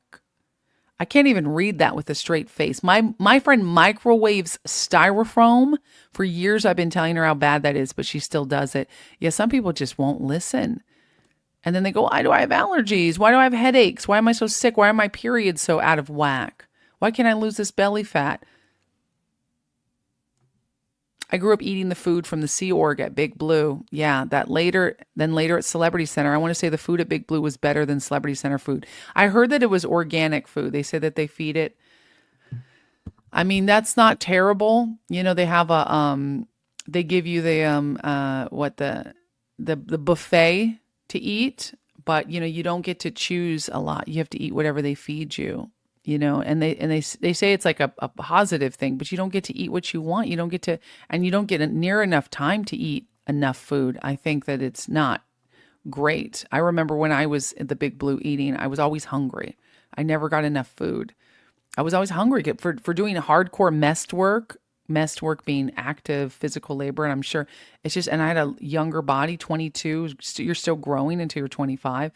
I can't even read that with a straight face. My friend microwaves styrofoam. For years I've been telling her how bad that is, but she still does it. Yeah, some people just won't listen. And then they go, why do I have allergies? Why do I have headaches? Why am I so sick? Why are my periods so out of whack? Why can't I lose this belly fat? I grew up eating the food from the Sea Org at Big Blue. Yeah, later at Celebrity Center. I want to say the food at Big Blue was better than Celebrity Center food. I heard that it was organic food. They said that they feed it. I mean, that's not terrible. You know, they have they give you the buffet to eat, but you know, you don't get to choose a lot. You have to eat whatever they feed you. You know, and they say it's like a positive thing, but you don't get to eat what you want. You don't get to, and you don't get near enough time to eat enough food. I think that it's not great. I remember when I was at the Big Blue eating, I was always hungry. I never got enough food. I was always hungry for doing hardcore messed work being active physical labor. And I'm sure it's just, and I had a younger body, 22, you're still growing until you're 25.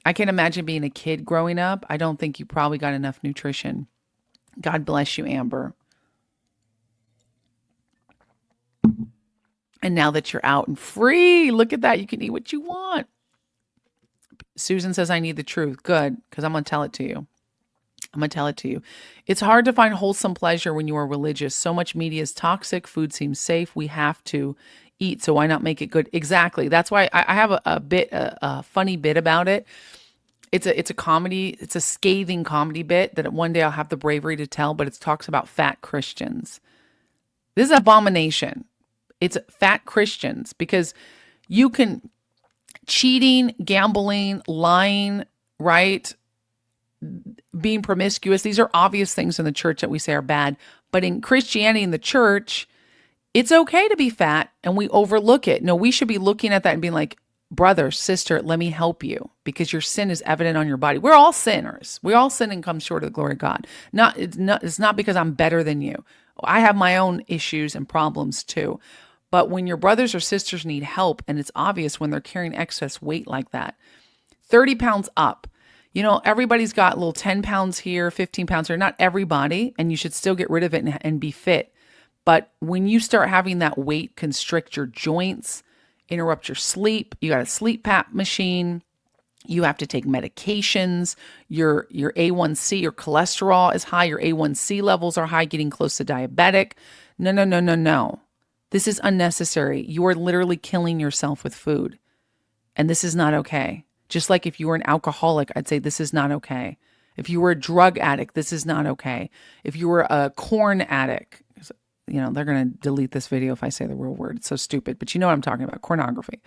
I can't imagine being a kid growing up. I don't think you probably got enough nutrition. God bless you, Amber. And now that you're out and free, look at that. You can eat what you want. Susan says, I need the truth. Good, because I'm going to tell it to you. It's hard to find wholesome pleasure when you are religious. So much media is toxic. Food seems safe. We have to eat, so why not make it good? Exactly. That's why I have a funny bit about it. It's a comedy. It's a scathing comedy bit that one day I'll have the bravery to tell, but it talks about fat Christians. This is an abomination. It's fat Christians because you can cheating, gambling, lying, right? Being promiscuous. These are obvious things in the church that we say are bad. But in Christianity, in the church, it's okay to be fat and we overlook it. No, we should be looking at that and being like, brother, sister, let me help you because your sin is evident on your body. We're all sinners. We all sin and come short of the glory of God. It's not because I'm better than you. I have my own issues and problems too. But when your brothers or sisters need help and it's obvious when they're carrying excess weight like that, 30 pounds up, you know, everybody's got a little 10 pounds here, 15 pounds here, not everybody, and you should still get rid of it and be fit. But when you start having that weight constrict your joints, interrupt your sleep, you got a sleep pap machine, you have to take medications, your A1C, your cholesterol is high, your A1C levels are high, getting close to diabetic. No. This is unnecessary. You are literally killing yourself with food. And this is not okay. Just like if you were an alcoholic, I'd say this is not okay. If you were a drug addict, this is not okay. If you were a corn addict, you know, they're going to delete this video if I say the real word. It's so stupid, but you know what I'm talking about, pornography.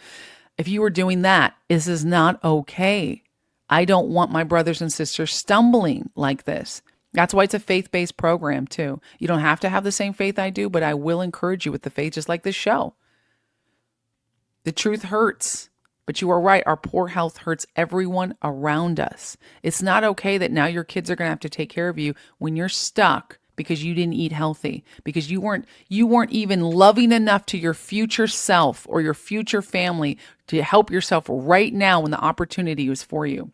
If you were doing that, this is not okay. I don't want my brothers and sisters stumbling like this. That's why it's a faith-based program too. You don't have to have the same faith I do, but I will encourage you with the faith, just like this show. The truth hurts, but you are right. Our poor health hurts everyone around us. It's not okay that now your kids are going to have to take care of you when you're stuck because you didn't eat healthy, because you weren't even loving enough to your future self or your future family to help yourself right now when the opportunity was for you.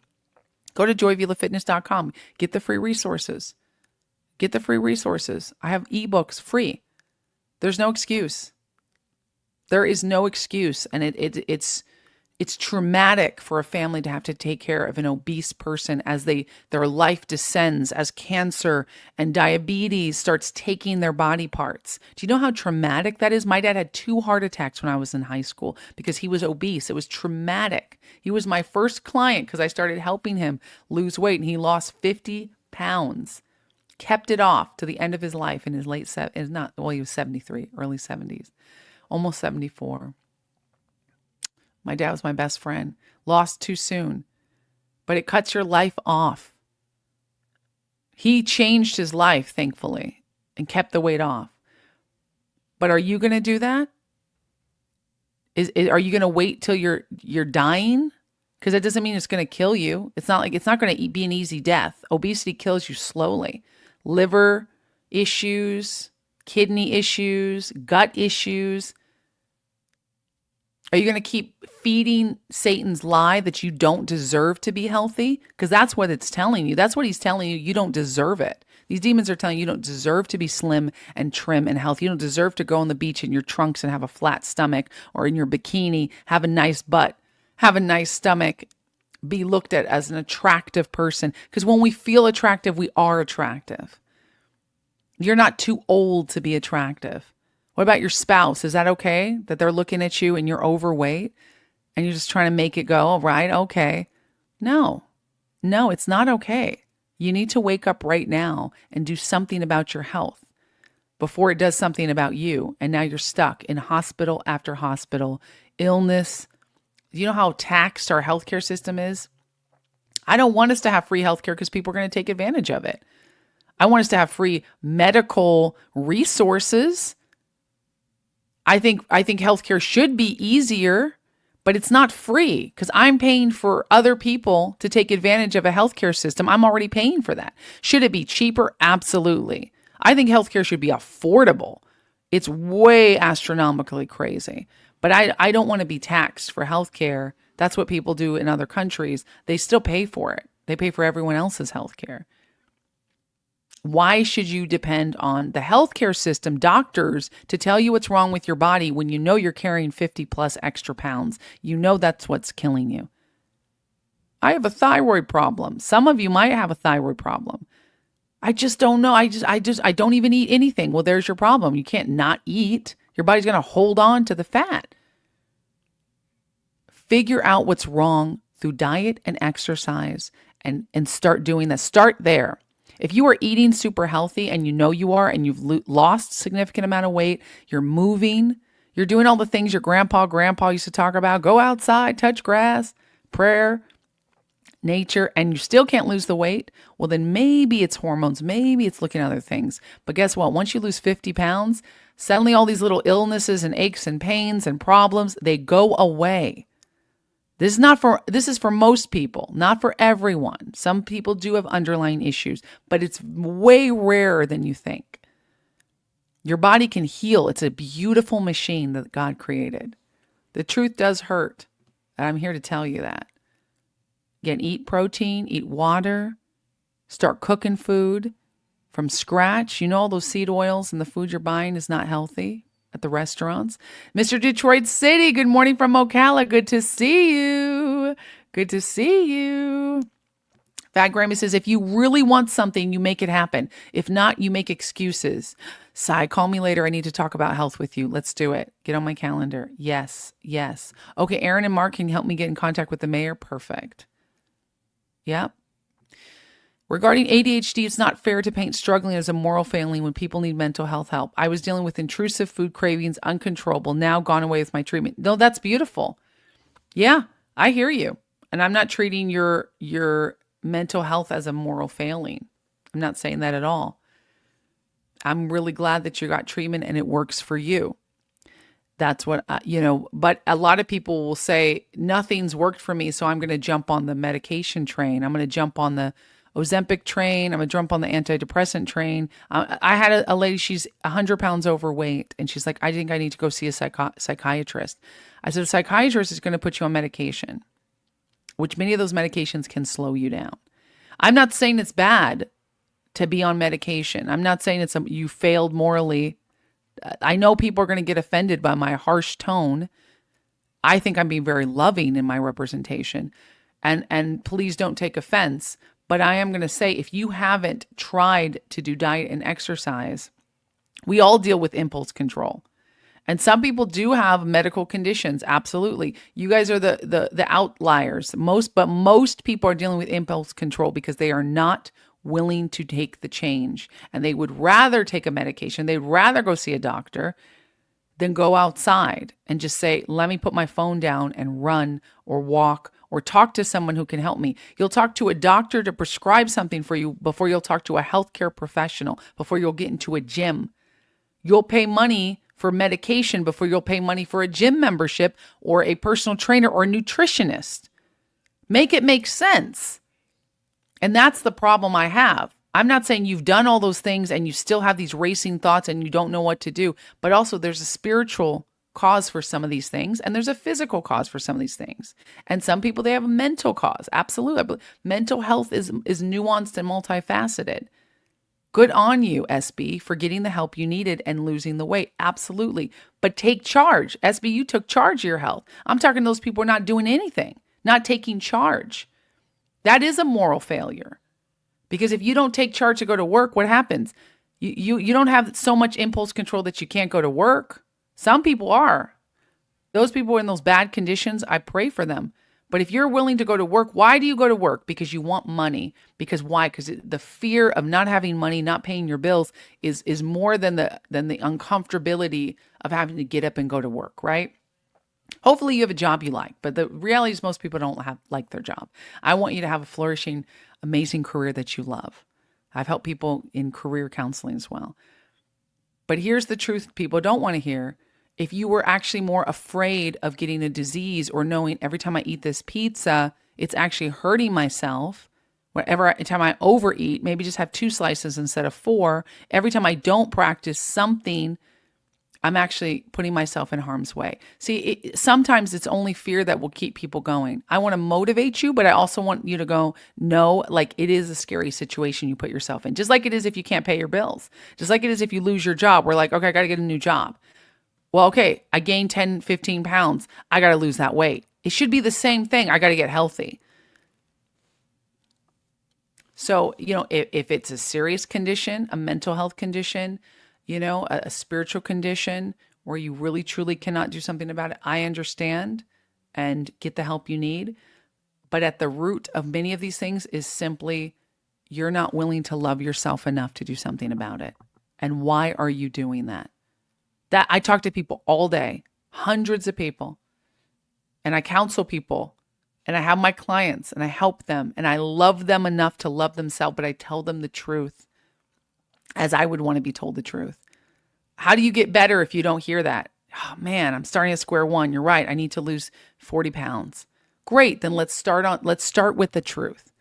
Go to joyvilafitness.com. Get the free resources. I have ebooks free. There's no excuse. There is no excuse. And it's traumatic for a family to have to take care of an obese person as their life descends, as cancer and diabetes starts taking their body parts. Do you know how traumatic that is? My dad had 2 heart attacks when I was in high school because he was obese. It was traumatic. He was my first client because I started helping him lose weight, and he lost 50 pounds. Kept it off to the end of his life in his late he was 73, early 70s, almost 74. My dad was my best friend. Lost too soon. But it cuts your life off. He changed his life, thankfully, and kept the weight off. But are you going to do that? Are you going to wait till you're dying? Because that doesn't mean it's going to kill you. It's not going to be an easy death. Obesity kills you slowly. Liver issues, kidney issues, gut issues. Are you going to keep feeding Satan's lie that you don't deserve to be healthy? Because that's what it's telling you. That's what he's telling you. You don't deserve it. These demons are telling you don't deserve to be slim and trim and healthy. You don't deserve to go on the beach in your trunks and have a flat stomach, or in your bikini, have a nice butt, have a nice stomach, be looked at as an attractive person. Because when we feel attractive, we are attractive. You're not too old to be attractive. What about your spouse? Is that okay that they're looking at you and you're overweight and you're just trying to make it go, right? Okay. No, it's not okay. You need to wake up right now and do something about your health before it does something about you. And now you're stuck in hospital after hospital, illness. You know how taxed our healthcare system is? I don't want us to have free healthcare because people are going to take advantage of it. I want us to have free medical resources. I think healthcare should be easier, but it's not free because I'm paying for other people to take advantage of a healthcare system. I'm already paying for that. Should it be cheaper? Absolutely. I think healthcare should be affordable. It's way astronomically crazy, but I don't want to be taxed for healthcare. That's what people do in other countries. They still pay for it. They pay for everyone else's healthcare. Why should you depend on the healthcare system, doctors, to tell you what's wrong with your body when you know you're carrying 50 plus extra pounds? You know that's what's killing you. I have a thyroid problem. Some of you might have a thyroid problem. I just don't know. I don't even eat anything. Well, there's your problem. You can't not eat. Your body's going to hold on to the fat. Figure out what's wrong through diet and exercise and start doing that. Start there. If you are eating super healthy and you know you are, and you've lost significant amount of weight, you're moving, you're doing all the things your grandpa used to talk about, go outside, touch grass, prayer, nature, and you still can't lose the weight, well, then maybe it's hormones, maybe it's looking at other things. But guess what? Once you lose 50 pounds, suddenly all these little illnesses and aches and pains and problems, they go away. This is for most people, not for everyone. Some people do have underlying issues, but it's way rarer than you think. Your body can heal. It's a beautiful machine that God created. The truth does hurt, and I'm here to tell you that. Again, eat protein, eat water, start cooking food from scratch. You know all those seed oils and the food you're buying is not healthy at the restaurants. Mr. Detroit City, good morning from Ocala. Good to see you. Good to see you. Fat Grammy says, if you really want something, you make it happen. If not, you make excuses. Sai, call me later. I need to talk about health with you. Let's do it. Get on my calendar. Yes. Okay, Aaron and Mark, can you help me get in contact with the mayor? Perfect. Yep. Regarding ADHD, it's not fair to paint struggling as a moral failing when people need mental health help. I was dealing with intrusive food cravings, uncontrollable, now gone away with my treatment. No, that's beautiful. Yeah, I hear you. And I'm not treating your mental health as a moral failing. I'm not saying that at all. I'm really glad that you got treatment and it works for you. That's what, but a lot of people will say, nothing's worked for me, so I'm going to jump on the medication train. I'm going to jump on the Ozempic train. I'm going to jump on the antidepressant train. I had a lady, she's 100 pounds overweight, and she's like, I think I need to go see a psychiatrist. I said, a psychiatrist is going to put you on medication, which many of those medications can slow you down. I'm not saying it's bad to be on medication. I'm not saying you failed morally. I know people are going to get offended by my harsh tone. I think I'm being very loving in my representation. And please don't take offense. But I am going to say, if you haven't tried to do diet and exercise, we all deal with impulse control. And some people do have medical conditions. Absolutely. You guys are the outliers. Most people are dealing with impulse control because they are not willing to take the change. And they would rather take a medication. They'd rather go see a doctor than go outside and just say, let me put my phone down and run or walk or talk to someone who can help me. You'll talk to a doctor to prescribe something for you before you'll talk to a healthcare professional, before you'll get into a gym. You'll pay money for medication before you'll pay money for a gym membership or a personal trainer or a nutritionist. Make it make sense. And that's the problem I have. I'm not saying you've done all those things and you still have these racing thoughts and you don't know what to do, but also there's a spiritual cause for some of these things and there's a physical cause for some of these things. And some people, they have a mental cause. Absolutely. Mental health is nuanced and multifaceted. Good on you, SB, for getting the help you needed and losing the weight. Absolutely. But take charge. SB, you took charge of your health. I'm talking to those people who are not doing anything, not taking charge. That is a moral failure. Because if you don't take charge to go to work, what happens? You don't have so much impulse control that you can't go to work. Some people are. Those people in those bad conditions, I pray for them. But if you're willing to go to work, why do you go to work? Because you want money. Because why? Because the fear of not having money, not paying your bills is more than the uncomfortability of having to get up and go to work, right? Hopefully you have a job you like, but the reality is most people don't like their job. I want you to have a flourishing, amazing career that you love. I've helped people in career counseling as well. But here's the truth people don't want to hear. If you were actually more afraid of getting a disease or knowing every time I eat this pizza, it's actually hurting myself. Every time I overeat, maybe just have 2 slices instead of 4. Every time I don't practice something, I'm actually putting myself in harm's way. See, sometimes it's only fear that will keep people going. I want to motivate you, but I also want you to go, no, like it is a scary situation you put yourself in. Just like it is if you can't pay your bills. Just like it is if you lose your job. We're like, okay, I got to get a new job. Well, okay, I gained 10, 15 pounds. I got to lose that weight. It should be the same thing. I got to get healthy. So, if it's a serious condition, a mental health condition, a spiritual condition where you really truly cannot do something about it, I understand and get the help you need. But at the root of many of these things is simply you're not willing to love yourself enough to do something about it. And why are you doing that? That I talk to people all day, hundreds of people, and I counsel people, and I have my clients, and I help them, and I love them enough to love themselves, but I tell them the truth as I would want to be told the truth. How do you get better if you don't hear that? Oh man, I'm starting at square one. You're right. I need to lose 40 pounds. Great. Then let's start with the truth.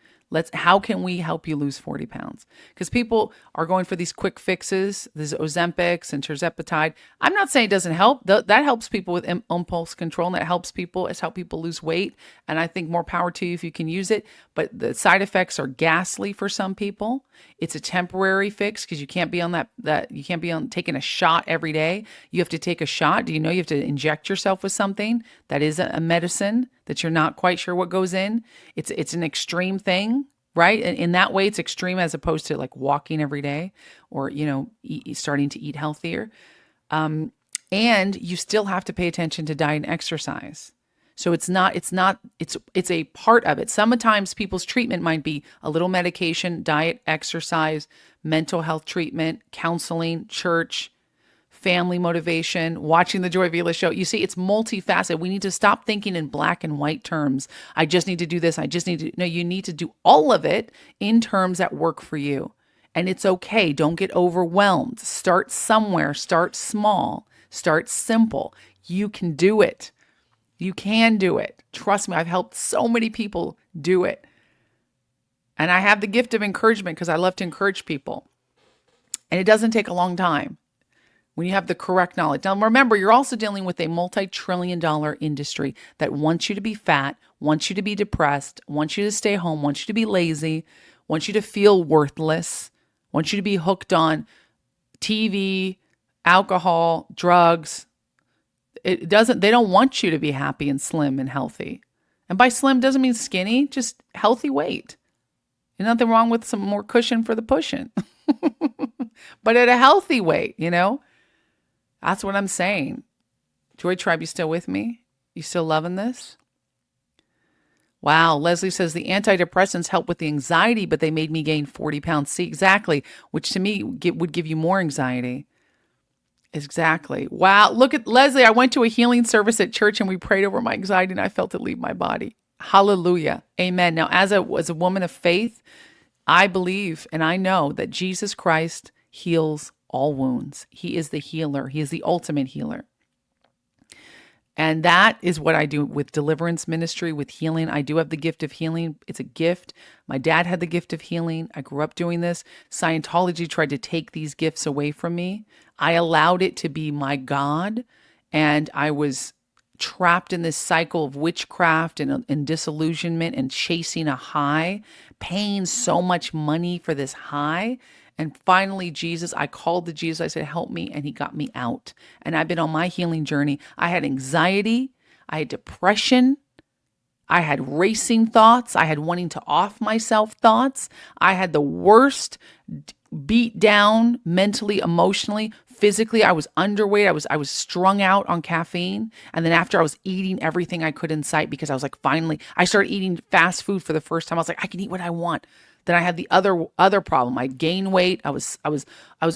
How can we help you lose 40 pounds? Because people are going for these quick fixes, these Ozempics and tirzepatide. I'm not saying it doesn't help. That helps people with impulse control, and that helps people. It's helped people lose weight. And I think more power to you if you can use it. But the side effects are ghastly for some people. It's a temporary fix because you can't be on you can't be on taking a shot every day. You have to take a shot. Do you know you have to inject yourself with something that is a medicine that you're not quite sure what goes in? It's an extreme thing, right? And in that way, it's extreme as opposed to like walking every day or, starting to eat healthier. And you still have to pay attention to diet and exercise. So it's a part of it. Sometimes people's treatment might be a little medication, diet, exercise, mental health treatment, counseling, church, family motivation, watching the Joy Vila show. You see, it's multifaceted. We need to stop thinking in black and white terms. I just need to do this. No, you need to do all of it in terms that work for you. And it's okay. Don't get overwhelmed. Start somewhere. Start small. Start simple. You can do it. You can do it. Trust me, I've helped so many people do it. And I have the gift of encouragement because I love to encourage people. And it doesn't take a long time when you have the correct knowledge. Now, remember, you're also dealing with a multi-trillion-dollar industry that wants you to be fat, wants you to be depressed, wants you to stay home, wants you to be lazy, wants you to feel worthless, wants you to be hooked on TV, alcohol, drugs. They don't want you to be happy and slim and healthy. And by slim doesn't mean skinny, just healthy weight. There's nothing wrong with some more cushion for the pushing. But at a healthy weight, That's what I'm saying. Joy Tribe, you still with me? You still loving this? Wow. Leslie says the antidepressants help with the anxiety, but they made me gain 40 pounds. See, exactly. Which to me would give you more anxiety. Exactly. Wow. Look at Leslie. I went to a healing service at church and we prayed over my anxiety and I felt it leave my body. Hallelujah. Amen. Now, as a woman of faith, I believe and I know that Jesus Christ heals all wounds. He is the healer. He is the ultimate healer. And that is what I do with deliverance ministry, with healing. I do have the gift of healing. It's a gift. My dad had the gift of healing. I grew up doing this. Scientology tried to take these gifts away from me. I allowed it to be my God. And I was trapped in this cycle of witchcraft and disillusionment and chasing a high, paying so much money for this high. And finally, I called to Jesus. I said, help me. And he got me out. And I've been on my healing journey. I had anxiety. I had depression. I had racing thoughts. I had wanting to off myself thoughts. I had the worst beat down mentally, emotionally, physically. I was underweight. I was strung out on caffeine. And then after I was eating everything I could in sight because I was like, finally, I started eating fast food for the first time. I was like, I can eat what I want. Then I had the other problem. I gained weight. I was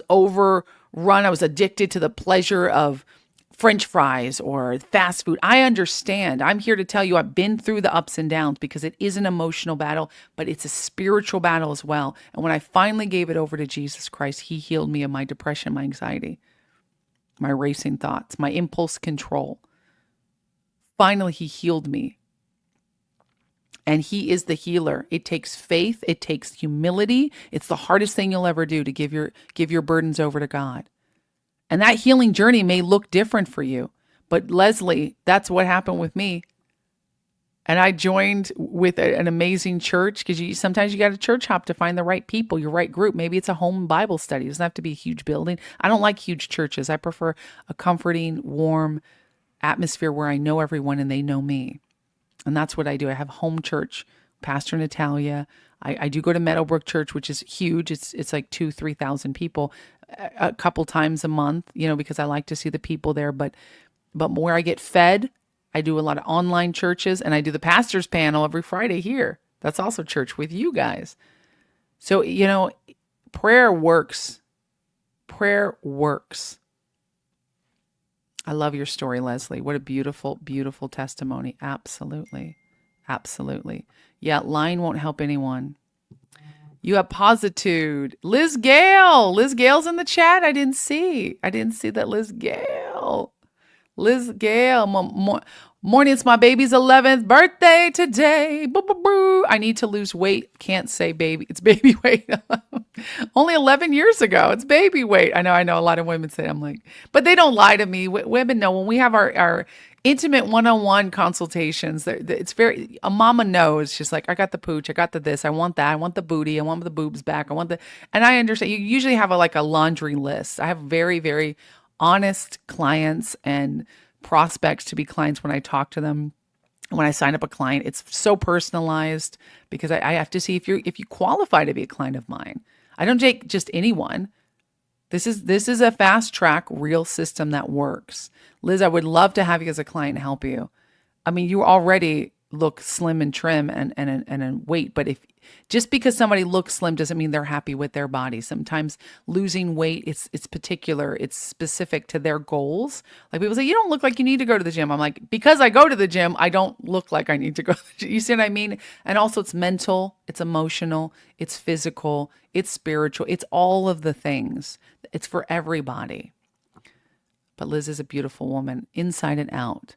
overrun. I was addicted to the pleasure of French fries or fast food. I understand. I'm here to tell you I've been through the ups and downs because it is an emotional battle, but it's a spiritual battle as well. And when I finally gave it over to Jesus Christ, he healed me of my depression, my anxiety, my racing thoughts, my impulse control. Finally, he healed me. And he is the healer. It takes faith. It takes humility. It's the hardest thing you'll ever do to give your burdens over to God. And that healing journey may look different for you. But Leslie, that's what happened with me. And I joined with an amazing church because sometimes you got to church hop to find the right people, your right group. Maybe it's a home Bible study. It doesn't have to be a huge building. I don't like huge churches. I prefer a comforting, warm atmosphere where I know everyone and they know me. And that's what I do. I have home church, Pastor Natalia. I do go to Meadowbrook Church, which is huge. It's like 2,000-3,000 people a couple times a month, because I like to see the people there. But where I get fed, I do a lot of online churches, and I do the pastor's panel every Friday here. That's also church with you guys. So, prayer works. Prayer works. I love your story, Leslie. What a beautiful, beautiful testimony. Absolutely. Absolutely. Yeah, lying won't help anyone. You have positude. Liz Gale. Liz Gale's in the chat. I didn't see that Liz Gale. Liz Gale. Morning, it's my baby's 11th birthday today. Boo, boo, boo. I need to lose weight. Can't say baby. It's baby weight. Only 11 years ago. It's baby weight. I know a lot of women say, I'm like, but they don't lie to me. Women know when we have our intimate one-on-one consultations, it's very, a mama knows. She's like, I got the pooch. I got the this. I want that. I want the booty. I want the boobs back. And I understand. You usually have a laundry list. I have very, very honest clients and prospects to be clients when I talk to them. When I sign up a client, it's so personalized because I have to see if you qualify to be a client of mine. I don't take just anyone. This is a fast track real system that works. Liz, I would love to have you as a client and help you. I mean, you already look slim and trim and in weight, but if just because somebody looks slim doesn't mean they're happy with their body. Sometimes losing weight, it's particular, it's specific to their goals. Like people say, you don't look like you need to go to the gym. I'm like, because I go to the gym, I don't look like I need to go to the gym. You see what I mean? And also it's mental, it's emotional, it's physical, it's spiritual, it's all of the things. It's for everybody. But Liz is a beautiful woman, inside and out.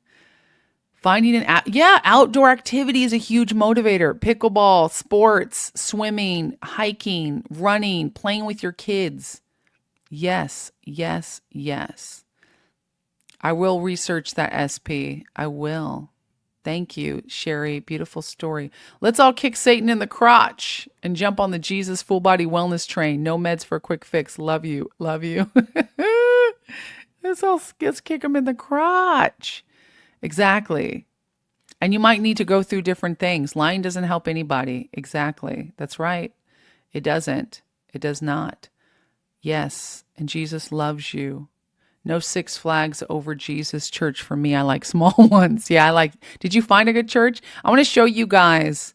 Finding outdoor activity is a huge motivator. Pickleball, sports, swimming, hiking, running, playing with your kids. Yes, yes, yes. I will research that SP. I will. Thank you, Sherry. Beautiful story. Let's all kick Satan in the crotch and jump on the Jesus full body wellness train. No meds for a quick fix. Love you. Love you. Let's kick him in the crotch. Exactly. And you might need to go through different things. Lying doesn't help anybody. Exactly. That's right. It doesn't. It does not. Yes. And Jesus loves you. No Six Flags over Jesus church for me. I like small ones. Yeah, did you find a good church? I want to show you guys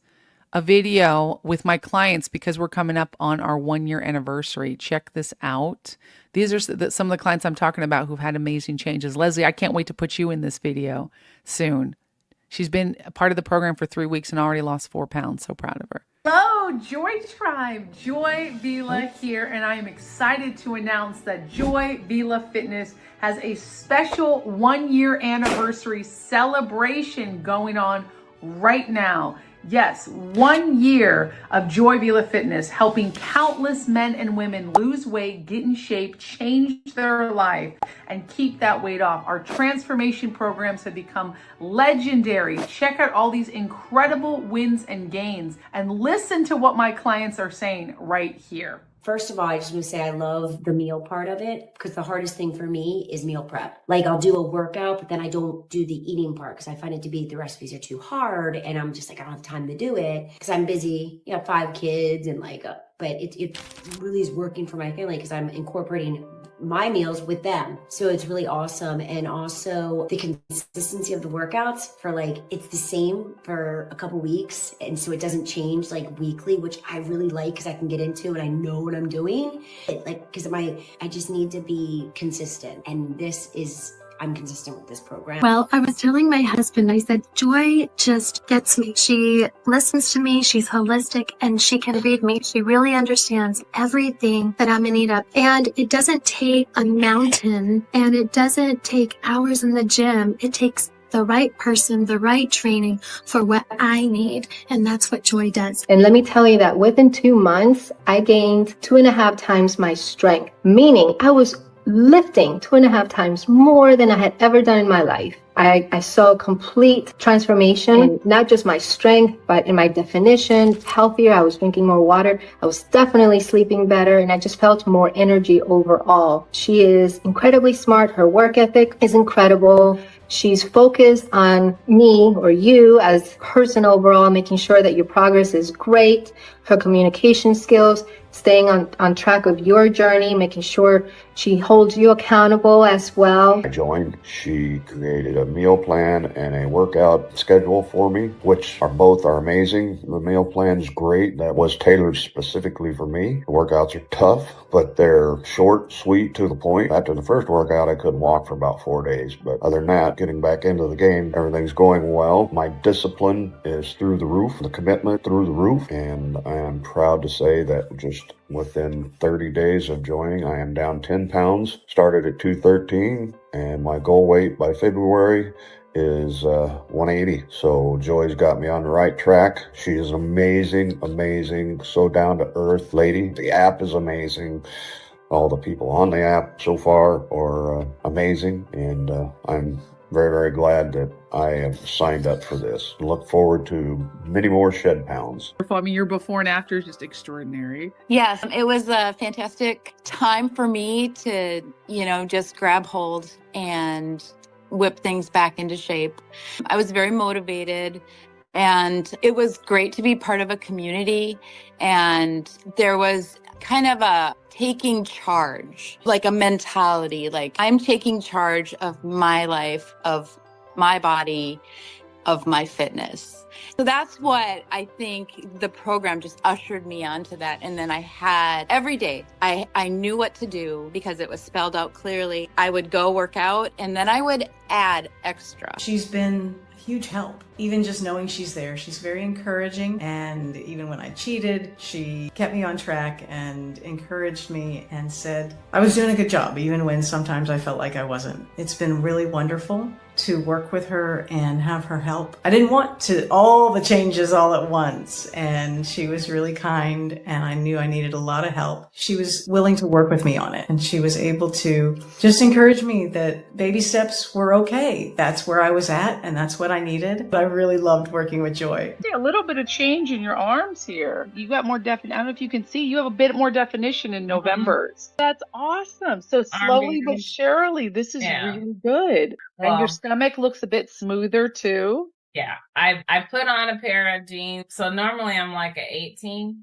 a video with my clients because we're coming up on our 1-year anniversary. Check this out. These are some of the clients I'm talking about who've had amazing changes. Leslie, I can't wait to put you in this video soon. She's been a part of the program for 3 weeks and already lost 4 pounds. So proud of her. Hello, Joy Tribe. Joy Vila here, and I am excited to announce that Joy Vila Fitness has a special 1-year anniversary celebration going on right now. Yes, 1 year of Joy Vila Fitness, helping countless men and women lose weight, get in shape, change their life, and keep that weight off. Our transformation programs have become legendary. Check out all these incredible wins and gains, and listen to what my clients are saying right here. First of all, I just want to say I love the meal part of it because the hardest thing for me is meal prep. Like I'll do a workout, but then I don't do the eating part because I find it to be the recipes are too hard. And I'm just like, I don't have time to do it because I'm busy. 5 kids and but it really is working for my family because I'm incorporating my meals with them. So it's really awesome. And also the consistency of the workouts for it's the same for a couple weeks. And so it doesn't change weekly, which I really like because I can get into and I know what I'm doing. Because I just need to be consistent. And I'm consistent with this program. Well, I was telling my husband, I said, Joy just gets me. She listens to me. She's holistic and she can read me. She really understands everything that I'm in need of. And it doesn't take a mountain and it doesn't take hours in the gym. It takes the right person, the right training for what I need. And that's what Joy does. And let me tell you that within 2 months, I gained 2.5 times my strength, meaning I was lifting 2.5 times more than I had ever done in my life. I saw a complete transformation in not just my strength, but in my definition, healthier. I was drinking more water. I was definitely sleeping better, and I just felt more energy overall. She is incredibly smart. Her work ethic is incredible. She's focused on me or you as a person overall, making sure that your progress is great. Her communication skills, staying on track of your journey, making sure she holds you accountable as well. I joined. She created a meal plan and a workout schedule for me, which both are amazing. The meal plan is great. That was tailored specifically for me. The workouts are tough, but they're short, sweet, to the point. After the first workout, I couldn't walk for about 4 days. But other than that, getting back into the game, everything's going well. My discipline is through the roof, the commitment through the roof, and I am proud to say that just within 30 days of joining, I am down 10 pounds. Started at 213, and my goal weight by February is 180. So Joy's got me on the right track. She is amazing, so down to earth lady. The app is amazing. All the people on the app so far are amazing, and I'm very, very glad that I have signed up for this. Look forward to many more shed pounds. I mean, your before and after is just extraordinary. Yes, it was a fantastic time for me to, just grab hold and whip things back into shape. I was very motivated, and it was great to be part of a community. And there was kind of a taking charge, like a mentality, like I'm taking charge of my life, of my body, of my fitness. So that's what I think the program just ushered me onto that. And then I had every day, I knew what to do because it was spelled out clearly. I would go work out and then I would add extra. She's been a huge help. Even just knowing she's there, she's very encouraging. And even when I cheated, she kept me on track and encouraged me and said I was doing a good job, even when sometimes I felt like I wasn't. It's been really wonderful to work with her and have her help. I didn't want all the changes all at once, and she was really kind, and I knew I needed a lot of help. She was willing to work with me on it, and she was able to just encourage me that baby steps were okay. That's where I was at, and that's what I needed. But I really loved working with Joy. A little bit of change in your arms here. You got more definition. I don't know if you can see, you have a bit more definition in November. That's awesome. So slowly but surely, this is really good. Well, and your stomach looks a bit smoother too. Yeah, I put on a pair of jeans. So normally I'm like an 18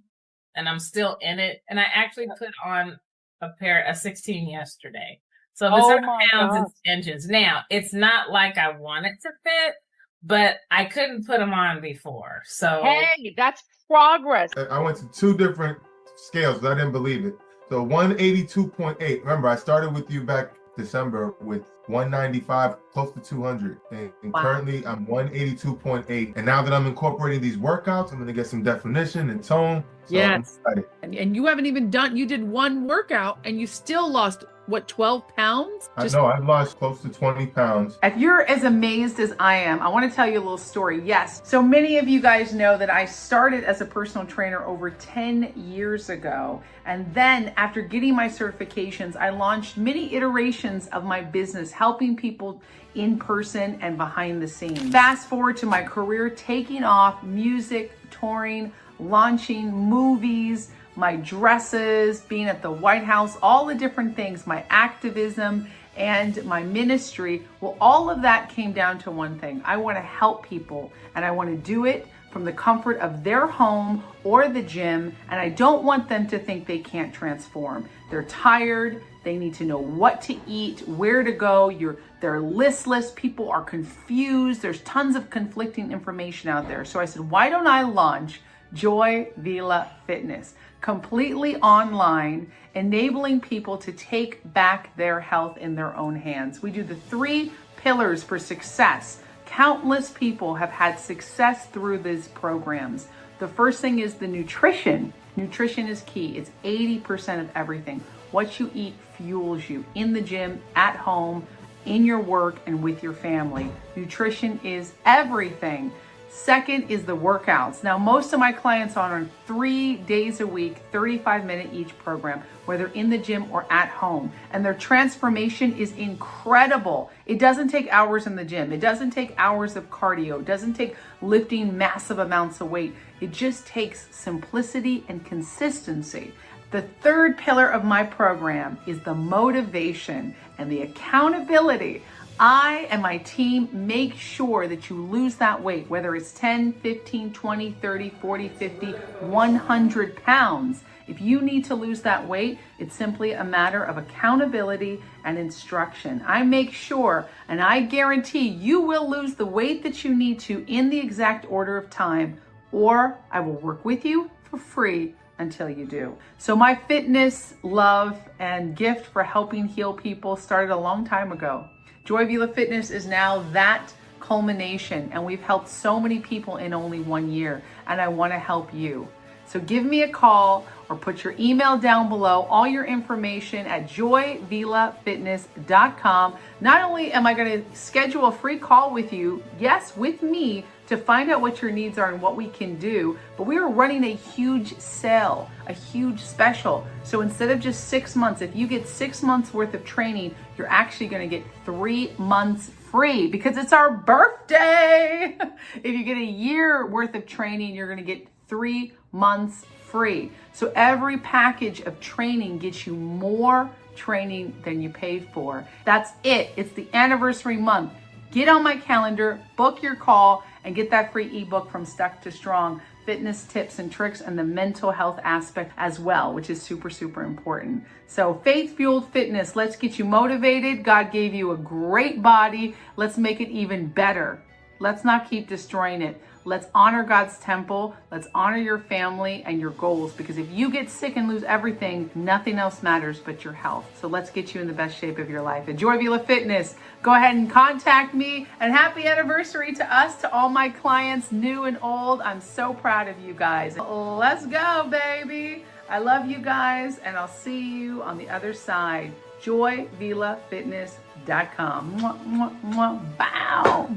and I'm still in it. And I actually put on a 16 yesterday. So if it's pounds, it's inches. Now, it's not like I want it to fit, but I couldn't put them on before. So hey, that's progress. I went to 2 different scales because I didn't believe it. So 182.8. Remember, I started with you back December with 195, close to 200. And currently I'm 182.8. And now that I'm incorporating these workouts, I'm going to get some definition and tone. So yes. And you haven't even you did one workout and you still lost, 12 pounds? No, I've lost close to 20 pounds. If you're as amazed as I am, I want to tell you a little story. Yes. So many of you guys know that I started as a personal trainer over 10 years ago. And then after getting my certifications, I launched many iterations of my business, helping people in person and behind the scenes. Fast forward to my career taking off, music, touring, launching movies, my dresses, being at the White House, all the different things, my activism and my ministry. Well, all of that came down to one thing. I want to help people, and I want to do it from the comfort of their home or the gym. And I don't want them to think they can't transform. They're tired. They need to know what to eat, where to go. They're listless. People are confused. There's tons of conflicting information out there. So I said, why don't I launch Joy Vila Fitness, completely online, enabling people to take back their health in their own hands. We do the 3 pillars for success. Countless people have had success through these programs. The first thing is the nutrition. Nutrition is key. It's 80% of everything. What you eat fuels you in the gym, at home, in your work, and with your family. Nutrition is everything. Second is the workouts. Now, most of my clients are on 3 days a week, 35-minute each program, whether in the gym or at home. And their transformation is incredible. It doesn't take hours in the gym. It doesn't take hours of cardio. It doesn't take lifting massive amounts of weight. It just takes simplicity and consistency. The third pillar of my program is the motivation and the accountability. I and my team make sure that you lose that weight, whether it's 10, 15, 20, 30, 40, 50, 100 pounds. If you need to lose that weight, it's simply a matter of accountability and instruction. I make sure and I guarantee you will lose the weight that you need to in the exact order of time, or I will work with you for free until you do. So my fitness, love, and gift for helping heal people started a long time ago. Joy Vila Fitness is now that culmination, and we've helped so many people in only 1 year, and I want to help you. So give me a call or put your email down below, all your information at joyvilafitness.com. Not only am I going to schedule a free call with you, yes, with me, to find out what your needs are and what we can do, but we are running a huge sale, a huge special. So instead of just 6 months, if you get 6 months worth of training, you're actually going to get 3 months free because it's our birthday. If you get a year worth of training, you're going to get 3 months free. So every package of training gets you more training than you paid for. That's it. It's the anniversary month. Get on my calendar, book your call, and get that free ebook from Stuck to Strong, fitness tips and tricks, and the mental health aspect as well, which is super, super important. So faith-fueled fitness, let's get you motivated. God gave you a great body. Let's make it even better. Let's not keep destroying it. Let's honor God's temple. Let's honor your family and your goals, because if you get sick and lose everything, nothing else matters but your health. So let's get you in the best shape of your life. At Joy Vila Fitness, go ahead and contact me. And happy anniversary to us, to all my clients, new and old. I'm so proud of you guys. Let's go, baby. I love you guys, and I'll see you on the other side. JoyVilaFitness.com. Mwah, mwah, mwah. Bow.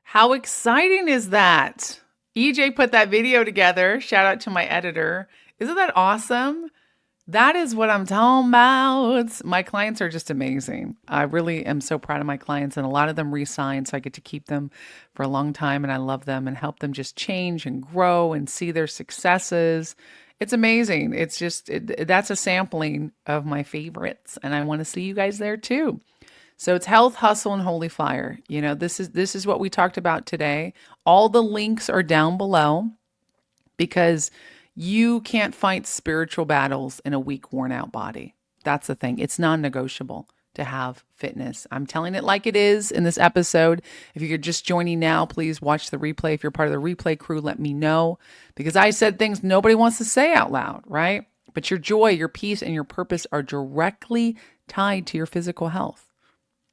How exciting is that? EJ put that video together. Shout out to my editor. Isn't that awesome? That is what I'm talking about. My clients are just amazing. I really am so proud of my clients, and a lot of them re-sign, so I get to keep them for a long time, and I love them and help them just change and grow and see their successes. It's amazing. It's just, that's a sampling of my favorites, and I want to see you guys there too. So it's health, hustle, and holy fire. You know, this is what we talked about today. All the links are down below, because you can't fight spiritual battles in a weak, worn out body. That's the thing. It's non-negotiable to have fitness. I'm telling it like it is in this episode. If you're just joining now, please watch the replay. If you're part of the replay crew, let me know, because I said things nobody wants to say out loud, right? But your joy, your peace, and your purpose are directly tied to your physical health.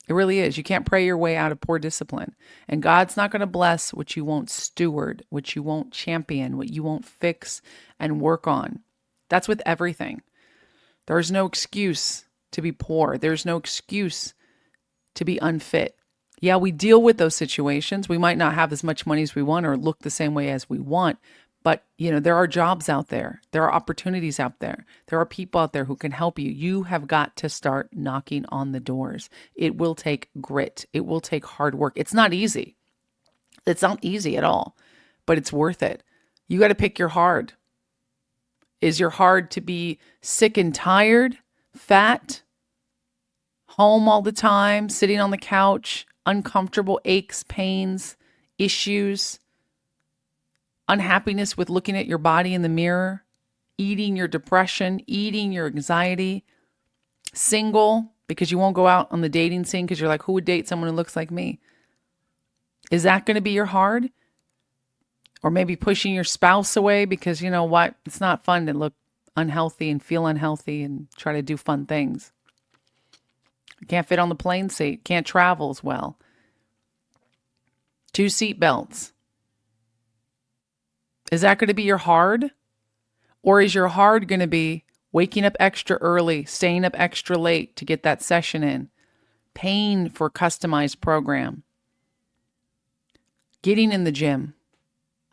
It really is. You can't pray your way out of poor discipline. And God's not going to bless what you won't steward, what you won't champion, what you won't fix and work on. That's with everything. There's no excuse to be poor. There's no excuse to be unfit. Yeah, we deal with those situations. We might not have as much money as we want or look the same way as we want. But, you know, there are jobs out there. There are opportunities out there. There are people out there who can help you. You have got to start knocking on the doors. It will take grit. It will take hard work. It's not easy. It's not easy at all, but it's worth it. You got to pick your hard. Is your hard to be sick and tired, fat, home all the time, sitting on the couch, uncomfortable aches, pains, issues, unhappiness with looking at your body in the mirror, eating your depression, eating your anxiety, single because you won't go out on the dating scene because you're like, who would date someone who looks like me? Is that going to be your hard? Or maybe pushing your spouse away because, you know what, it's not fun to look unhealthy and feel unhealthy and try to do fun things. You can't fit on the plane seat, can't travel as well. 2 seat belts. Is that going to be your hard? Or is your hard going to be waking up extra early, staying up extra late to get that session in, paying for a customized program, getting in the gym,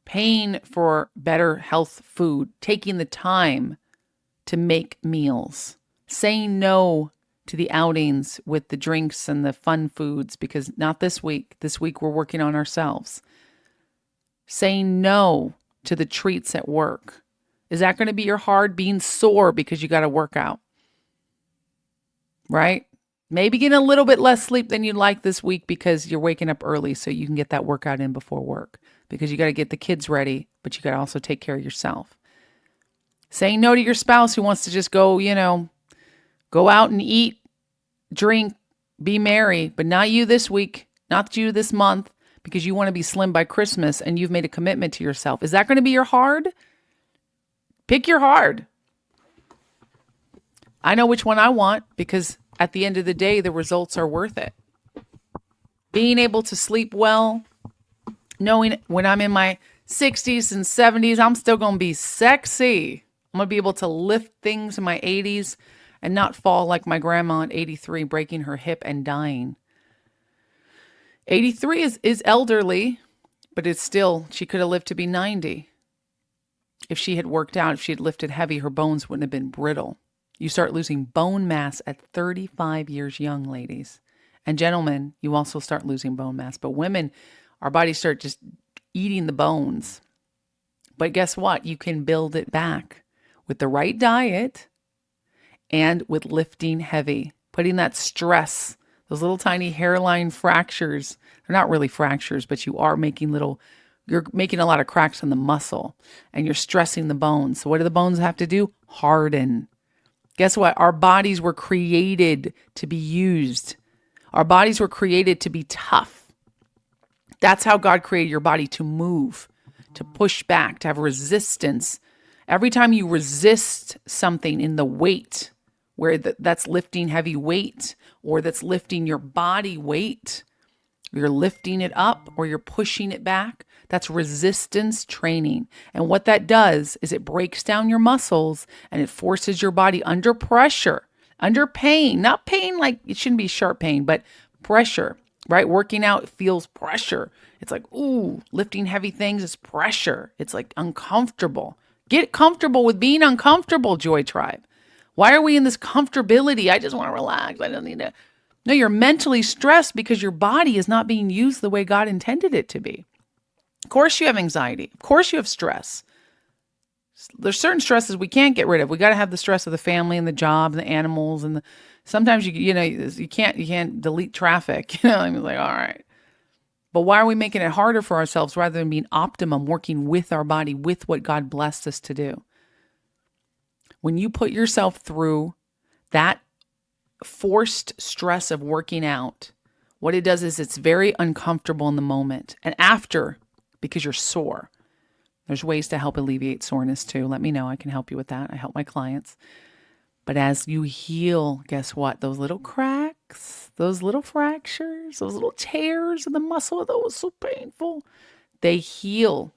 paying for better health food, taking the time to make meals, saying no to the outings with the drinks and the fun foods, because not this week. This week we're working on ourselves. Saying no to the treats at work Is that going to be your hard being sore because you got to work out? Right? Maybe getting a little bit less sleep than you'd like this week because you're waking up early so you can get that workout in before work, because you got to get the kids ready, but you got to also take care of yourself. Saying no to your spouse who wants to just go, go out and eat, drink, be merry, but not you this week, not you this month, because you want to be slim by Christmas and you've made a commitment to yourself. Is that going to be your hard? Pick your hard. I know which one I want, because at the end of the day, the results are worth it. Being able to sleep well, knowing when I'm in my 60s and 70s, I'm still going to be sexy. I'm going to be able to lift things in my 80s and not fall like my grandma at 83, breaking her hip and dying. 83 is elderly, but it's still, she could have lived to be 90. If she had worked out, if she had lifted heavy, her bones wouldn't have been brittle. You start losing bone mass at 35 years young, ladies. And gentlemen, you also start losing bone mass. But women, our bodies start just eating the bones. But guess what? You can build it back with the right diet and with lifting heavy, putting that stress, those little tiny hairline fractures. They're not really fractures, but you're making a lot of cracks in the muscle and you're stressing the bones. So what do the bones have to do? Harden. Guess what? Our bodies were created to be used. Our bodies were created to be tough. That's how God created your body, to move, to push back, to have resistance. Every time you resist something in the weight, where that's lifting heavy weight or that's lifting your body weight, you're lifting it up or you're pushing it back, that's resistance training. And what that does is it breaks down your muscles and it forces your body under pressure, under pain, not pain like it shouldn't be sharp pain, but pressure, right? Working out feels pressure. It's like, ooh, lifting heavy things is pressure. It's like uncomfortable. Get comfortable with being uncomfortable, Joy Tribe. Why are we in this comfortability? I just want to relax. I don't need to. No, you're mentally stressed because your body is not being used the way God intended it to be. Of course you have anxiety. Of course you have stress. There's certain stresses we can't get rid of. We got to have the stress of the family and the job and the animals, and sometimes you can't delete traffic. I'm like, all right. But why are we making it harder for ourselves rather than being optimum, working with our body, with what God blessed us to do? When you put yourself through that forced stress of working out, what it does is it's very uncomfortable in the moment. And after, because you're sore, there's ways to help alleviate soreness too. Let me know. I can help you with that. I help my clients. But as you heal, guess what? Those little cracks, those little fractures, those little tears in the muscle that was so painful, they heal.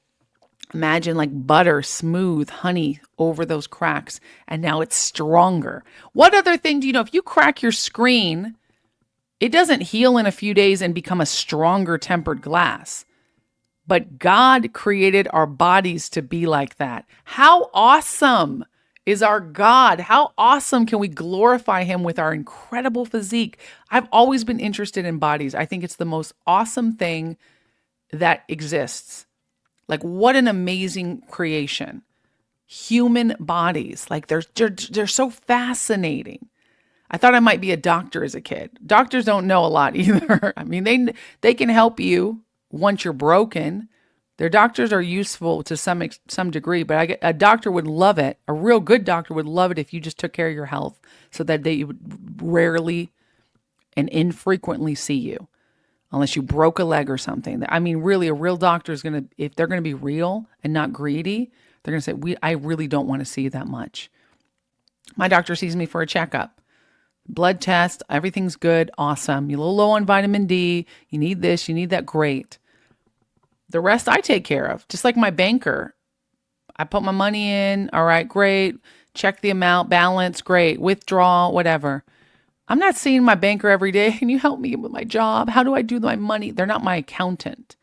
Imagine like butter, smooth honey over those cracks, and now it's stronger. What other thing do you know? If you crack your screen, it doesn't heal in a few days and become a stronger tempered glass. But God created our bodies to be like that. How awesome is our God? How awesome can we glorify him with our incredible physique? I've always been interested in bodies. I think it's the most awesome thing that exists. Like, what an amazing creation. Human bodies, like they're so fascinating. I thought I might be a doctor as a kid. Doctors don't know a lot either. I mean, they can help you once you're broken. Their doctors are useful to some degree, but a doctor would love it. A real good doctor would love it if you just took care of your health so that they would rarely and infrequently see you. Unless you broke a leg or something. I mean, really, a real doctor is going to, if they're going to be real and not greedy, they're going to say, I really don't want to see you that much. My doctor sees me for a checkup. Blood test, everything's good, awesome. You're a little low on vitamin D. You need this, you need that, great. The rest I take care of, just like my banker. I put my money in, all right, great. Check the amount, balance, great. Withdraw, whatever. I'm not seeing my banker every day. Can you help me with my job? How do I do my money? They're not my accountant.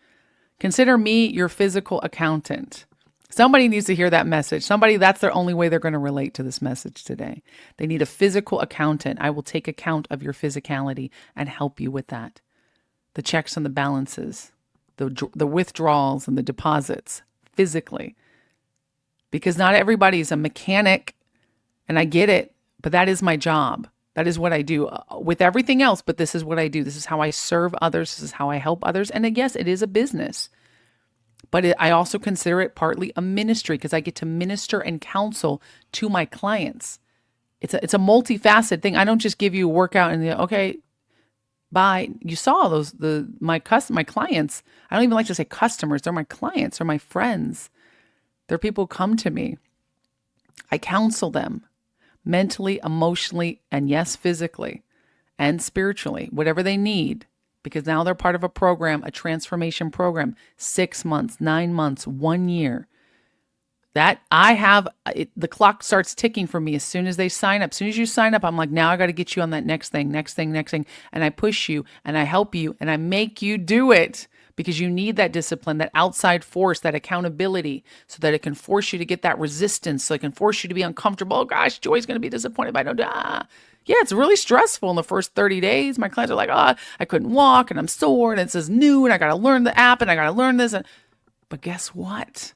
Consider me your physical accountant. Somebody needs to hear that message. That's their only way they're going to relate to this message today. They need a physical accountant. I will take account of your physicality and help you with that. The checks and the balances, the withdrawals and the deposits physically. because not everybody's a mechanic, and I get it, but that is my job. That is what I do with everything else, but this is what I do. This is how I serve others. This is how I help others. And yes, it is a business, but I also consider it partly a ministry because I get to minister and counsel to my clients. It's a multifaceted thing. I don't just give you a workout and okay, bye. You saw my clients. I don't even like to say customers. They're my clients. They're my friends. They're people who come to me. I counsel them mentally, emotionally, and yes, physically and spiritually, whatever they need, because now they're part of a program, a transformation program, 6 months, 9 months, 1 year. That I have, the clock starts ticking for me as soon as they sign up. As soon as you sign up, I'm like, now I got to get you on that next thing. And I push you and I help you and I make you do it because you need that discipline, that outside force, that accountability, so that it can force you to get that resistance, so it can force you to be uncomfortable. Oh gosh, Joy's going to be disappointed if I don't do Yeah, it's really stressful in the first 30 days. My clients are like, I couldn't walk and I'm sore and it says new and I got to learn the app and I got to learn this. But guess what?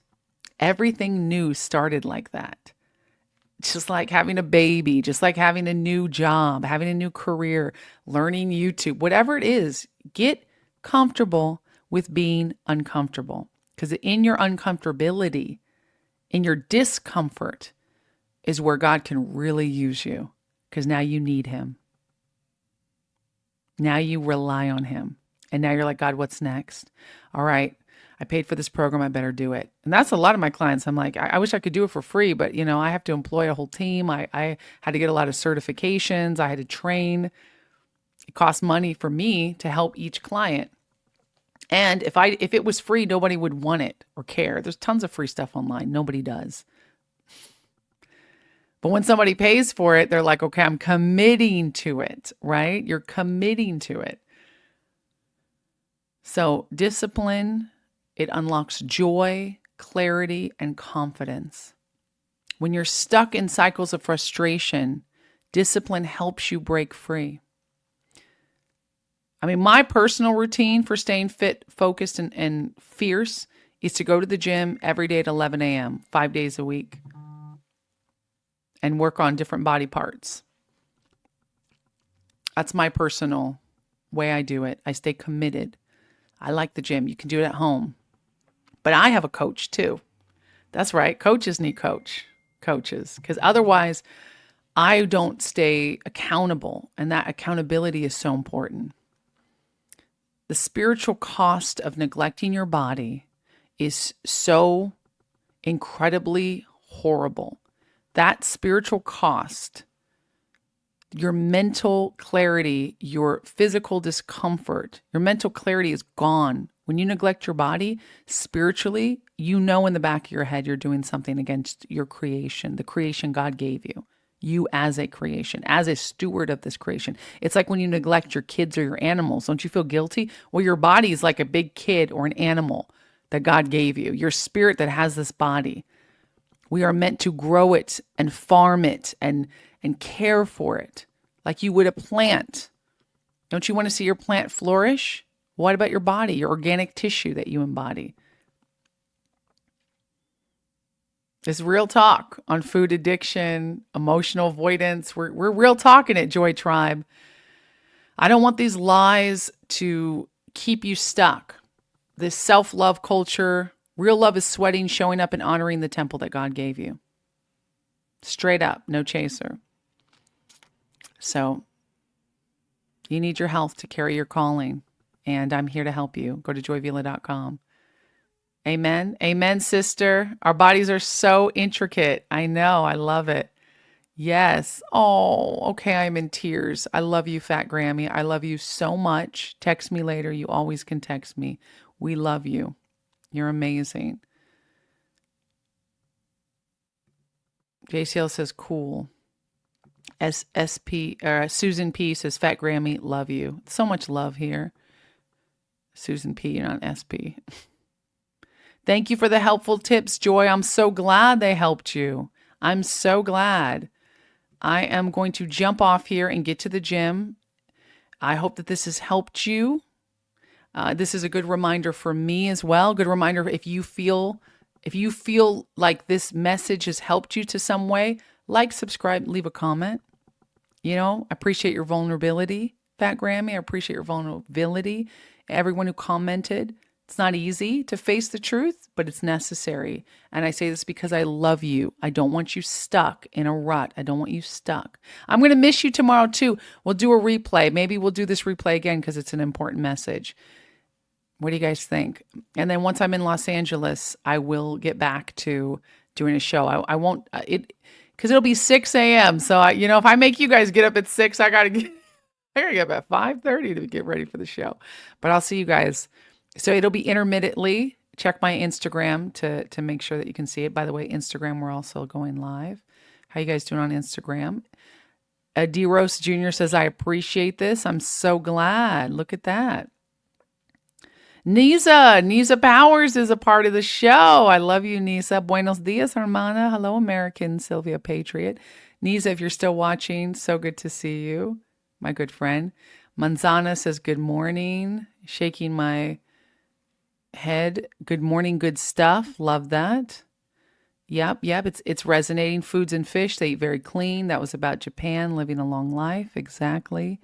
Everything new started like that. Just like having a baby, just like having a new job, having a new career, learning YouTube, whatever it is, get comfortable with being uncomfortable. Because in your uncomfortability, in your discomfort, is where God can really use you. Because now you need him. Now you rely on him. And now you're like, God, what's next? All right. I paid for this program. I better do it. And that's a lot of my clients. I'm like, I wish I could do it for free, but I have to employ a whole team. I had to get a lot of certifications. I had to train. It costs money for me to help each client. And if it was free, nobody would want it or care. There's tons of free stuff online. Nobody does. But when somebody pays for it, they're like, okay, I'm committing to it, right? You're committing to it. So discipline, it unlocks joy, clarity, and confidence. When you're stuck in cycles of frustration, discipline helps you break free. I mean, my personal routine for staying fit, focused, and fierce is to go to the gym every day at 11 a.m., 5 days a week, and work on different body parts. That's my personal way I do it. I stay committed. I like the gym. You can do it at home. But I have a coach too. That's right. Coaches need coaches. Because otherwise, I don't stay accountable. And that accountability is so important. The spiritual cost of neglecting your body is so incredibly horrible. That spiritual cost, your mental clarity, your physical discomfort, your mental clarity is gone. When you neglect your body spiritually, in the back of your head, you're doing something against your creation, the creation God gave you. You as a creation, as a steward of this creation. It's like when you neglect your kids or your animals. Don't you feel guilty? Well, your body is like a big kid or an animal that God gave you. Your spirit that has this body. We are meant to grow it and farm it and care for it like you would a plant. Don't you want to see your plant flourish? What about your body, your organic tissue that you embody? It's real talk on food addiction, emotional avoidance. We're real talking at Joy Tribe. I don't want these lies to keep you stuck. This self-love culture, real love is sweating, showing up, and honoring the temple that God gave you. Straight up, no chaser. So you need your health to carry your calling, and I'm here to help you. Go to joyvila.com. Amen. Amen, sister. Our bodies are so intricate. I know. I love it. Yes. Oh, okay. I'm in tears. I love you, Fat Grammy. I love you so much. Text me later. You always can text me. We love you. You're amazing. JCL says, cool. Susan P says, Fat Grammy, love you. So much love here. Susan P, you're not SP. Thank you for the helpful tips, Joy. I'm so glad they helped you. I'm so glad. I am going to jump off here and get to the gym. I hope that this has helped you. This is a good reminder for me as well. Good reminder if you feel If you feel like this message has helped you to some way, like, subscribe, leave a comment. You know, I appreciate your vulnerability, Fat Grammy. I appreciate your vulnerability. Everyone who commented. It's not easy to face the truth, but it's necessary. And I say this because I love you. I don't want you stuck in a rut. I don't want you stuck. I'm going to miss you tomorrow too. We'll do a replay. Maybe we'll do this replay again because it's an important message. What do you guys think? And then once I'm in Los Angeles, I will get back to doing a show. I won't, because it'll be 6 a.m. So, if I make you guys get up at 6, I got to get up at 5:30 to get ready for the show. But I'll see you guys. So it'll be intermittently. Check my Instagram to make sure that you can see it. By the way, Instagram, we're also going live. How you guys doing on Instagram? D. Rose Jr. says, I appreciate this. I'm so glad. Look at that. Nisa Powers is a part of the show. I love you, Nisa. Buenos dias, hermana. Hello, American Sylvia Patriot. Nisa, if you're still watching, so good to see you, my good friend. Manzana says, good morning. Shaking my head. Good morning, good stuff. Love that. Yep. It's resonating. Foods and fish, they eat very clean. That was about Japan, living a long life. Exactly.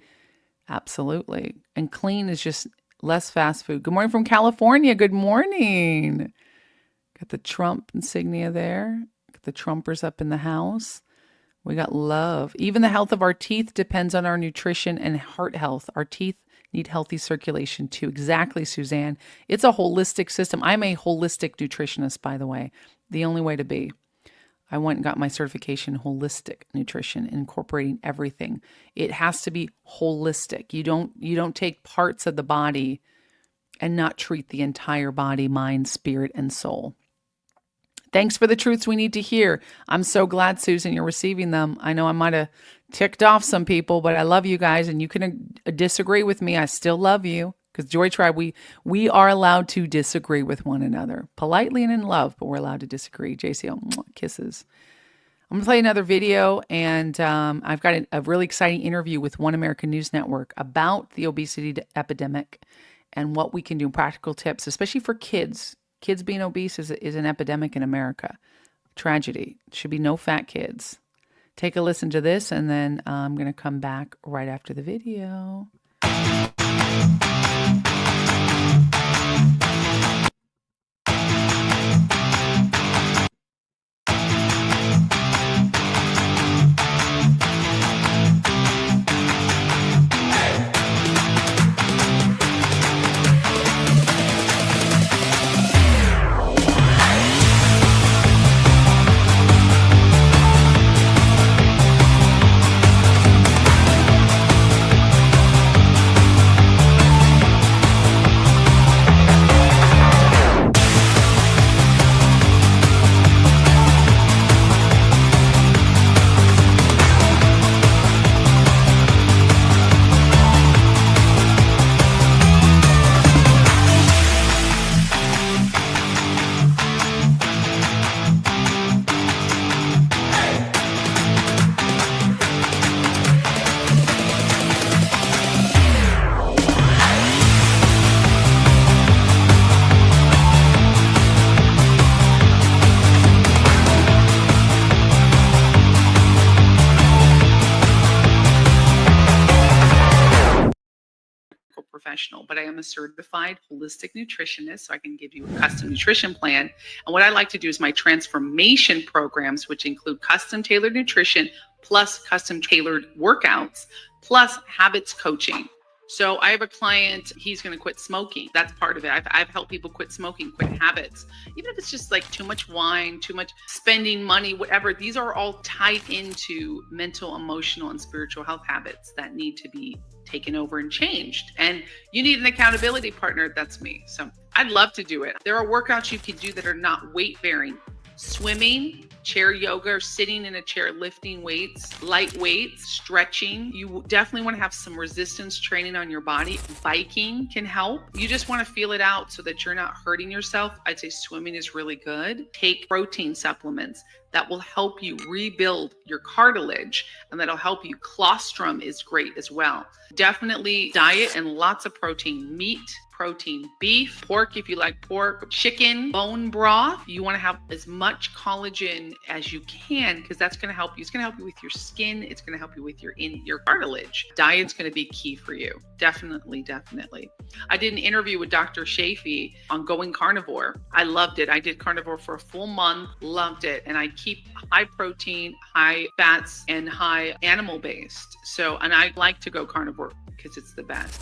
Absolutely. And clean is just less fast food. Good morning from California. Good morning. Got the Trump insignia there. Got the Trumpers up in the house. We got love. Even the health of our teeth depends on our nutrition and heart health. Our teeth need healthy circulation too. Exactly, Suzanne. It's a holistic system. I'm a holistic nutritionist, by the way. The only way to be. I went and got my certification in holistic nutrition, incorporating everything. It has to be holistic. You don't take parts of the body and not treat the entire body, mind, spirit, and soul. Thanks for the truths we need to hear. I'm so glad, Susan, you're receiving them. I know I might have ticked off some people, but I love you guys, and you can disagree with me. I still love you, because Joy Tribe, we are allowed to disagree with one another, politely and in love, but we're allowed to disagree. JCO, kisses. I'm going to play another video, and I've got a really exciting interview with One American News Network about the obesity epidemic and what we can do, practical tips, especially for kids. Kids being obese is an epidemic in America. Tragedy. Should be no fat kids. Take a listen to this, and then I'm going to come back right after the video. Professional, but I am a certified holistic nutritionist, so I can give you a custom nutrition plan. And what I like to do is my transformation programs, which include custom tailored nutrition plus custom tailored workouts plus habits coaching. So I have a client, he's going to quit smoking. That's part of it. I've helped people quit smoking, quit habits. Even if it's just like too much wine, too much spending money, whatever, these are all tied into mental, emotional, and spiritual health habits that need to be taken over and changed. And you need an accountability partner. That's me. So I'd love to do it. There are workouts you can do that are not weight bearing. Swimming, chair yoga, or sitting in a chair, lifting weights, light weights, stretching. You definitely want to have some resistance training on your body. Biking can help. You just want to feel it out so that you're not hurting yourself. I'd say swimming is really good. Take protein supplements. That will help you rebuild your cartilage, and that'll help you. Colostrum is great as well. Definitely diet and lots of protein, meat, protein, beef, pork if you like pork, chicken, bone broth. You want to have as much collagen as you can because that's going to help you. It's going to help you with your skin. It's going to help you with your cartilage. Diet's going to be key for you. Definitely. I did an interview with Dr. Shafee on going carnivore. I loved it. I did carnivore for a full month, loved it. And I keep high protein, high fats, and high animal based. And I like to go carnivore because it's the best.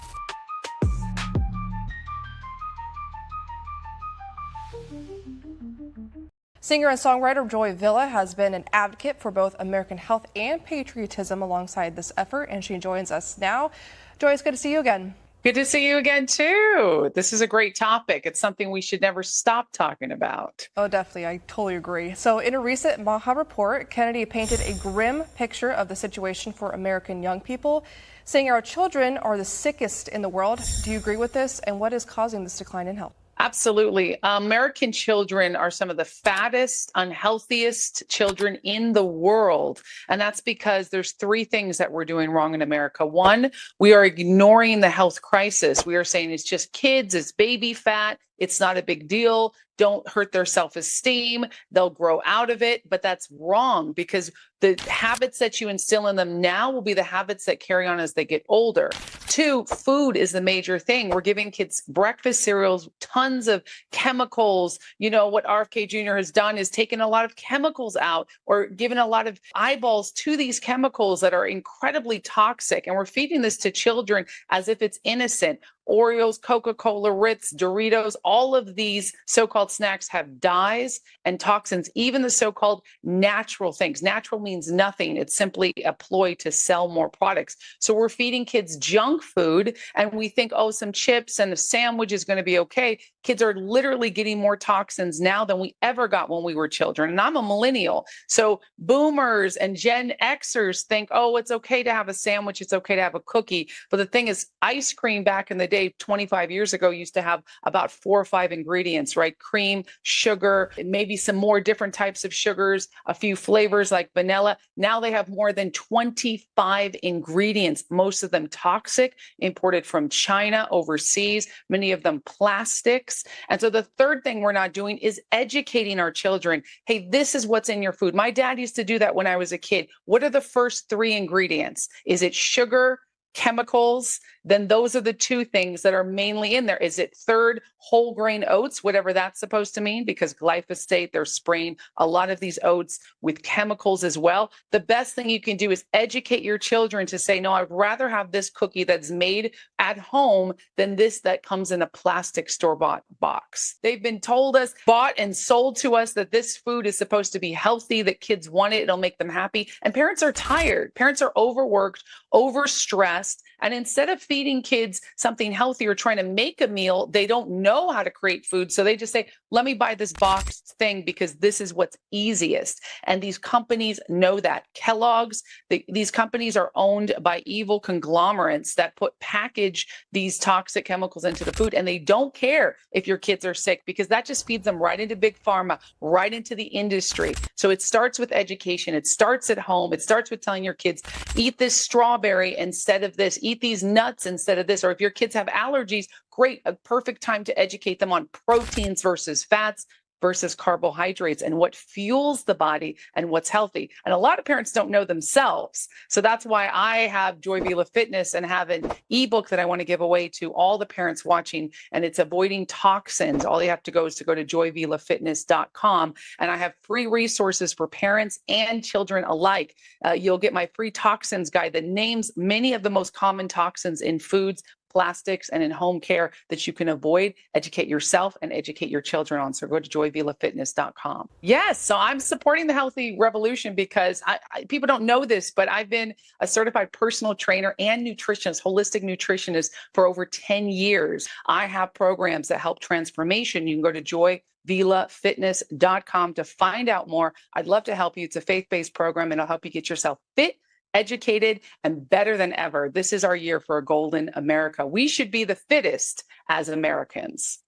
Singer and songwriter Joy Villa has been an advocate for both American health and patriotism alongside this effort, and she joins us now. Joy, it's good to see you again. Good to see you again, too. This is a great topic. It's something we should never stop talking about. Oh, definitely. I totally agree. So in a recent Maha report, Kennedy painted a grim picture of the situation for American young people, saying our children are the sickest in the world. Do you agree with this? And what is causing this decline in health? Absolutely. American children are some of the fattest, unhealthiest children in the world. And that's because there's three things that we're doing wrong in America. One, we are ignoring the health crisis. We are saying it's just kids, it's baby fat, it's not a big deal. Don't hurt their self-esteem. They'll grow out of it. But that's wrong because the habits that you instill in them now will be the habits that carry on as they get older. Two, food is the major thing. We're giving kids breakfast cereals, tons of chemicals. You know, what RFK Jr. has done is taken a lot of chemicals out or given a lot of eyeballs to these chemicals that are incredibly toxic. And we're feeding this to children as if it's innocent. Oreos, Coca-Cola, Ritz, Doritos, all of these so-called snacks have dyes and toxins, even the so-called natural things. Natural means nothing. It's simply a ploy to sell more products. So we're feeding kids junk food and we think, oh, some chips and a sandwich is going to be okay. Kids are literally getting more toxins now than we ever got when we were children. And I'm a millennial. So boomers and Gen Xers think, oh, it's okay to have a sandwich. It's okay to have a cookie. But the thing is, ice cream back in the day, 25 years ago, used to have about 4 or 5 ingredients, right? Cream, sugar, maybe some more different types of sugars, a few flavors like vanilla. Now they have more than 25 ingredients, most of them toxic, imported from China, overseas, many of them plastics. And so the third thing we're not doing is educating our children. Hey, this is what's in your food. My dad used to do that when I was a kid. What are the first 3 ingredients? Is it sugar, chemicals? Then those are the 2 things that are mainly in there. Is it third, whole grain oats, whatever that's supposed to mean, because glyphosate, they're spraying a lot of these oats with chemicals as well. The best thing you can do is educate your children to say, no, I'd rather have this cookie that's made at home than this that comes in a plastic store-bought box. They've been told us, bought and sold to us that this food is supposed to be healthy, that kids want it, it'll make them happy. And parents are tired. Parents are overworked, overstressed. And instead of feeding kids something healthy or trying to make a meal, they don't know how to create food. So they just say, let me buy this boxed thing because this is what's easiest. And these companies know that. Kellogg's, these companies are owned by evil conglomerates that package these toxic chemicals into the food. And they don't care if your kids are sick because that just feeds them right into big pharma, right into the industry. So it starts with education. It starts at home. It starts with telling your kids, eat this strawberry instead of this, eat these nuts instead of this. Or if your kids have allergies, great, a perfect time to educate them on proteins versus fats versus carbohydrates and what fuels the body and what's healthy. And a lot of parents don't know themselves. So that's why I have Joy Vila Fitness and have an ebook that I want to give away to all the parents watching. And it's avoiding toxins. All you have to go is to go to joyvilafitness.com. And I have free resources for parents and children alike. You'll get my free toxins guide that names many of the most common toxins in foods, plastics, and in home care that you can avoid, educate yourself and educate your children on. So go to joyvilafitness.com. Yes, so I'm supporting the healthy revolution because people don't know this, but I've been a certified personal trainer and nutritionist, holistic nutritionist for over 10 years. I have programs that help transformation. You can go to VilaFitness.com to find out more. I'd love to help you. It's a faith-based program, and it'll help you get yourself fit, educated, and better than ever. This is our year for a golden America. We should be the fittest as Americans.